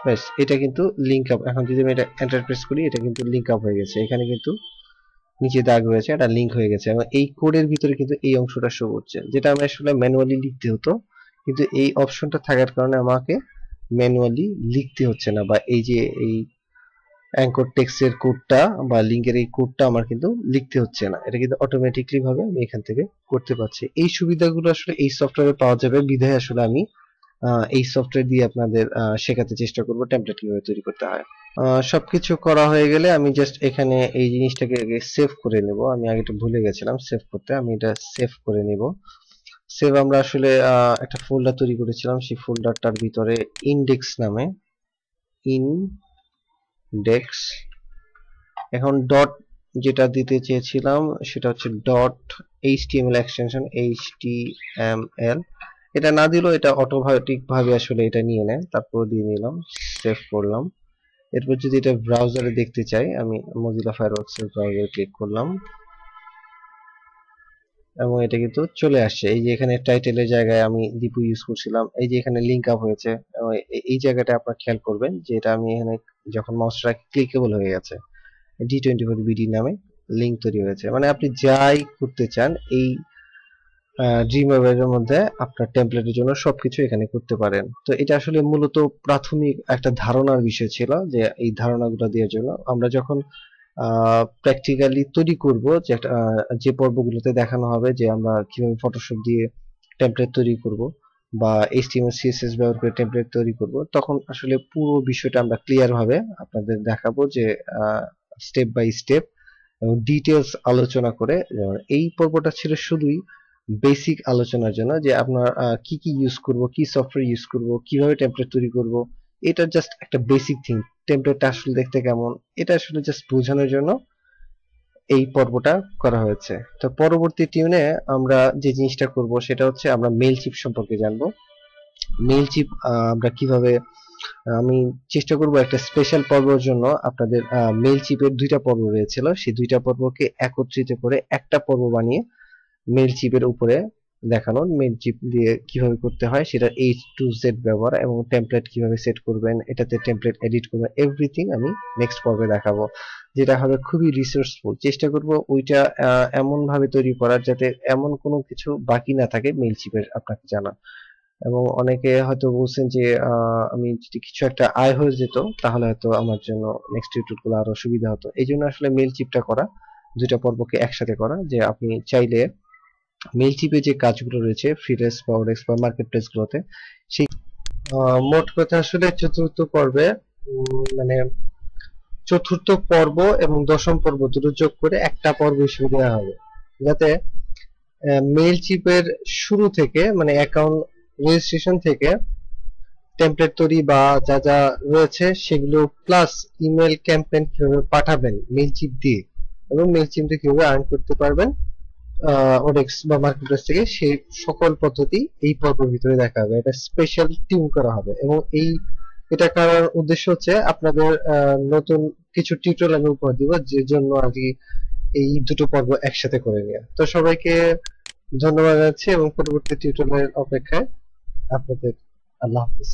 ব্যাস এটা কিন্তু লিঙ্ক আপ, এখন যদি আমি এটা এন্টার প্রেস করি এটা কিন্তু লিঙ্ক আপ হয়ে গেছে, এখানে কিন্তু নিচে দাগ রয়েছে, এটা লিঙ্ক হয়ে গেছে, এবং এই কোডের ভিতরে কিন্তু এই অংশটা শো করছে, যেটা আমি আসলে ম্যানুয়ালি লিখতে হতো, কিন্তু এই অপশনটা থাকার কারণে আমাকে ম্যানুয়ালি লিখতে হচ্ছে না, বা এই যে এই অ্যাঙ্কর টেক্সটের কোডটা বা লিঙ্কের এই কোডটা আমার কিন্তু লিখতে হচ্ছে না, এটা কিন্তু অটোমেটিকলি ভাবে আমি এখান থেকে করতে পারছি। এই সুবিধাগুলো আসলে এই সফটওয়্যারে পাওয়া যাবে বিধায় আসলে আমি এই সফটওয়্যার দিয়ে আপনাদের শেখাতে চেষ্টা করব টেমপ্লেট কিভাবে তৈরি করতে হয়। সবকিছু করা হয়ে গেলে আমি জাস্ট এখানে এই জিনিসটাকে সেভ করে নেব, আমি আগে এটা ভুলে গেছিলাম সেভ করতে, আমি এটা সেভ করে নেব। সেভ আমরা আসলে একটা ফোল্ডার তৈরি করেছিলাম, সেই ফোল্ডারটার ভিতরে ইন্ডেক্স নামে, ইনডেক্স, এখন ডট যেটা দিতে চেয়েছিলাম সেটা হচ্ছে ডট এইচটিএমএল এক্সটেনশন এইচটিএমএল, এটা না দিলেও এটা অটোমেটিক ভাবে আসলে এটা নিয়ে নেয়, তারপর দিয়ে নিলাম, সেভ করলাম। এরপর যদি এটা ব্রাউজারে দেখতে চাই, আমি মজিলা ফায়ারফক্সের ব্রাউজারে ক্লিক করলাম এবং এটা কিন্তু চলে আসছে, এই যে এখানে টাইটেলের জায়গায় আমি দীপু ইউজ করছিলাম, এই যে এখানে লিঙ্ক আপ হয়েছে, এবং এই জায়গাটা আপনারা খেয়াল করবেন যে এটা আমি এখানে যখন মাউসটা ক্লিকেবল হয়ে গেছে, d24bd নামে লিঙ্ক তৈরি হয়েছে, মানে আপনি যাই করতে চান এই ড্রিমওয়্যারের মধ্যে আপনার টেমপ্লেটের জন্য সবকিছু এখানে করতে পারেন। তো এটা আসলে মূলত প্রাথমিক একটা ধারণার বিষয় ছিল, যে এই ধারণাগুলো দেওয়ার জন্য আমরা যখন প্র্যাকটিক্যালি তৈরি করব, যে পর্বগুলোতে দেখানো হবে যে আমরা কিভাবে ফটোশপ দিয়ে টেমপ্লেট তৈরি করব বা এইচটিএমএল সিএসএস ব্যবহার করে টেমপ্লেট তৈরি করব, তখন আসলে পুরো বিষয়টা আমরা ক্লিয়ার ভাবে আপনাদের দেখাবো, যে স্টেপ বাই স্টেপ এবং ডিটেলস আলোচনা করে। এই পর্বটা ছিল শুধুই বেসিক আলোচনার জন্য, যে আপনার কি কি ইউজ করব, কি সফটওয়্যার ইউজ করব, কিভাবে টেমপ্লেট তৈরি করব, এটা জাস্ট একটা বেসিক থিং, টেমপ্লেটটা আসলে দেখতে কেমন এটা আসলে জাস্ট বোঝানোর জন্য এই পর্বটা করা হয়েছে। তো পরবর্তী টিউনে আমরা যে জিনিসটা করব সেটা হচ্ছে আমরা মেইলচিপ সম্পর্কে জানবো। মেইলচিপ আমরা কিভাবে, আমি চেষ্টা করব একটা স্পেশাল পর্বের জন্য আপনাদের মেইলচিপের দুইটা পর্ব রয়েছিল, সেই দুইটা পর্বকে একত্রিত করে একটা পর্ব বানিয়ে মেইলচিপের উপরে দেখানোর, মেইলচিপ দিয়ে কিভাবে করতে হয় সেটা A to Z ব্যবহার এবং টেমপ্লেট কিভাবে সেট করবেন, এটাতে টেমপ্লেট এডিট করবেন, এভরিথিং আমি নেক্সট পর্বে দেখাবো, যেটা হবে খুবই রিসোর্সফুল। চেষ্টা করব ওইটা এমন ভাবে তৈরি করার যাতে এমন কোনো কিছু বাকি না থাকে মেইলচিপের আপনাকে জানা। এবং অনেকে হয়তো বলছেন যে আমি যদি কিছু একটা আয় হয়ে যেত তাহলে হয়তো আমার জন্য নেক্সট টিউটোরিয়ালগুলো আরো সুবিধা হতো, এই জন্য আসলে মেইলচিপটা করা, দুইটা পর্বকে একসাথে করা, যে আপনি চাইলে মেইলচিপে যে কাজগুলো রয়েছে ফ্রিল্যান্স বা ওডেক্স বা মার্কেট প্লেস গুলোতে, সেই মোট কথা আসলে চতুর্থ পর্বে মানে চতুর্থ পর্ব এবং দশম পর্ব দুটো যোগ করে একটা পর্ব হিসেবে দেওয়া হবে, যাতে মেইলচিপের শুরু থেকে মানে অ্যাকাউন্ট রেজিস্ট্রেশন থেকে টেমপ্লেট তৈরি বা যা যা রয়েছে সেগুলো, প্লাস ইমেল ক্যাম্পেইন কিভাবে পাঠাবেন মেইলচিপ দিয়ে এবং মেইলচিপ দিয়ে কিভাবে আর্ন করতে পারবেন ওডেক্স বা মার্কেটপ্লেস থেকে, সেই সকল পদ্ধতি এই পর্বের ভিতরে দেখা হবে, এটা স্পেশাল টিউন করা হবে। এবং এই এটা করার উদ্দেশ্য হচ্ছে আপনাদের নতুন কিছু টিউটোরিয়াল আমি উপহার দিব, যে জন্য আর কি এই দুটো পর্ব একসাথে করে নেওয়া। তো সবাইকে ধন্যবাদ জানাচ্ছি এবং পরবর্তী টিউটোরিয়ালের অপেক্ষায় আপনাদের। আল্লাহ হাফিজ।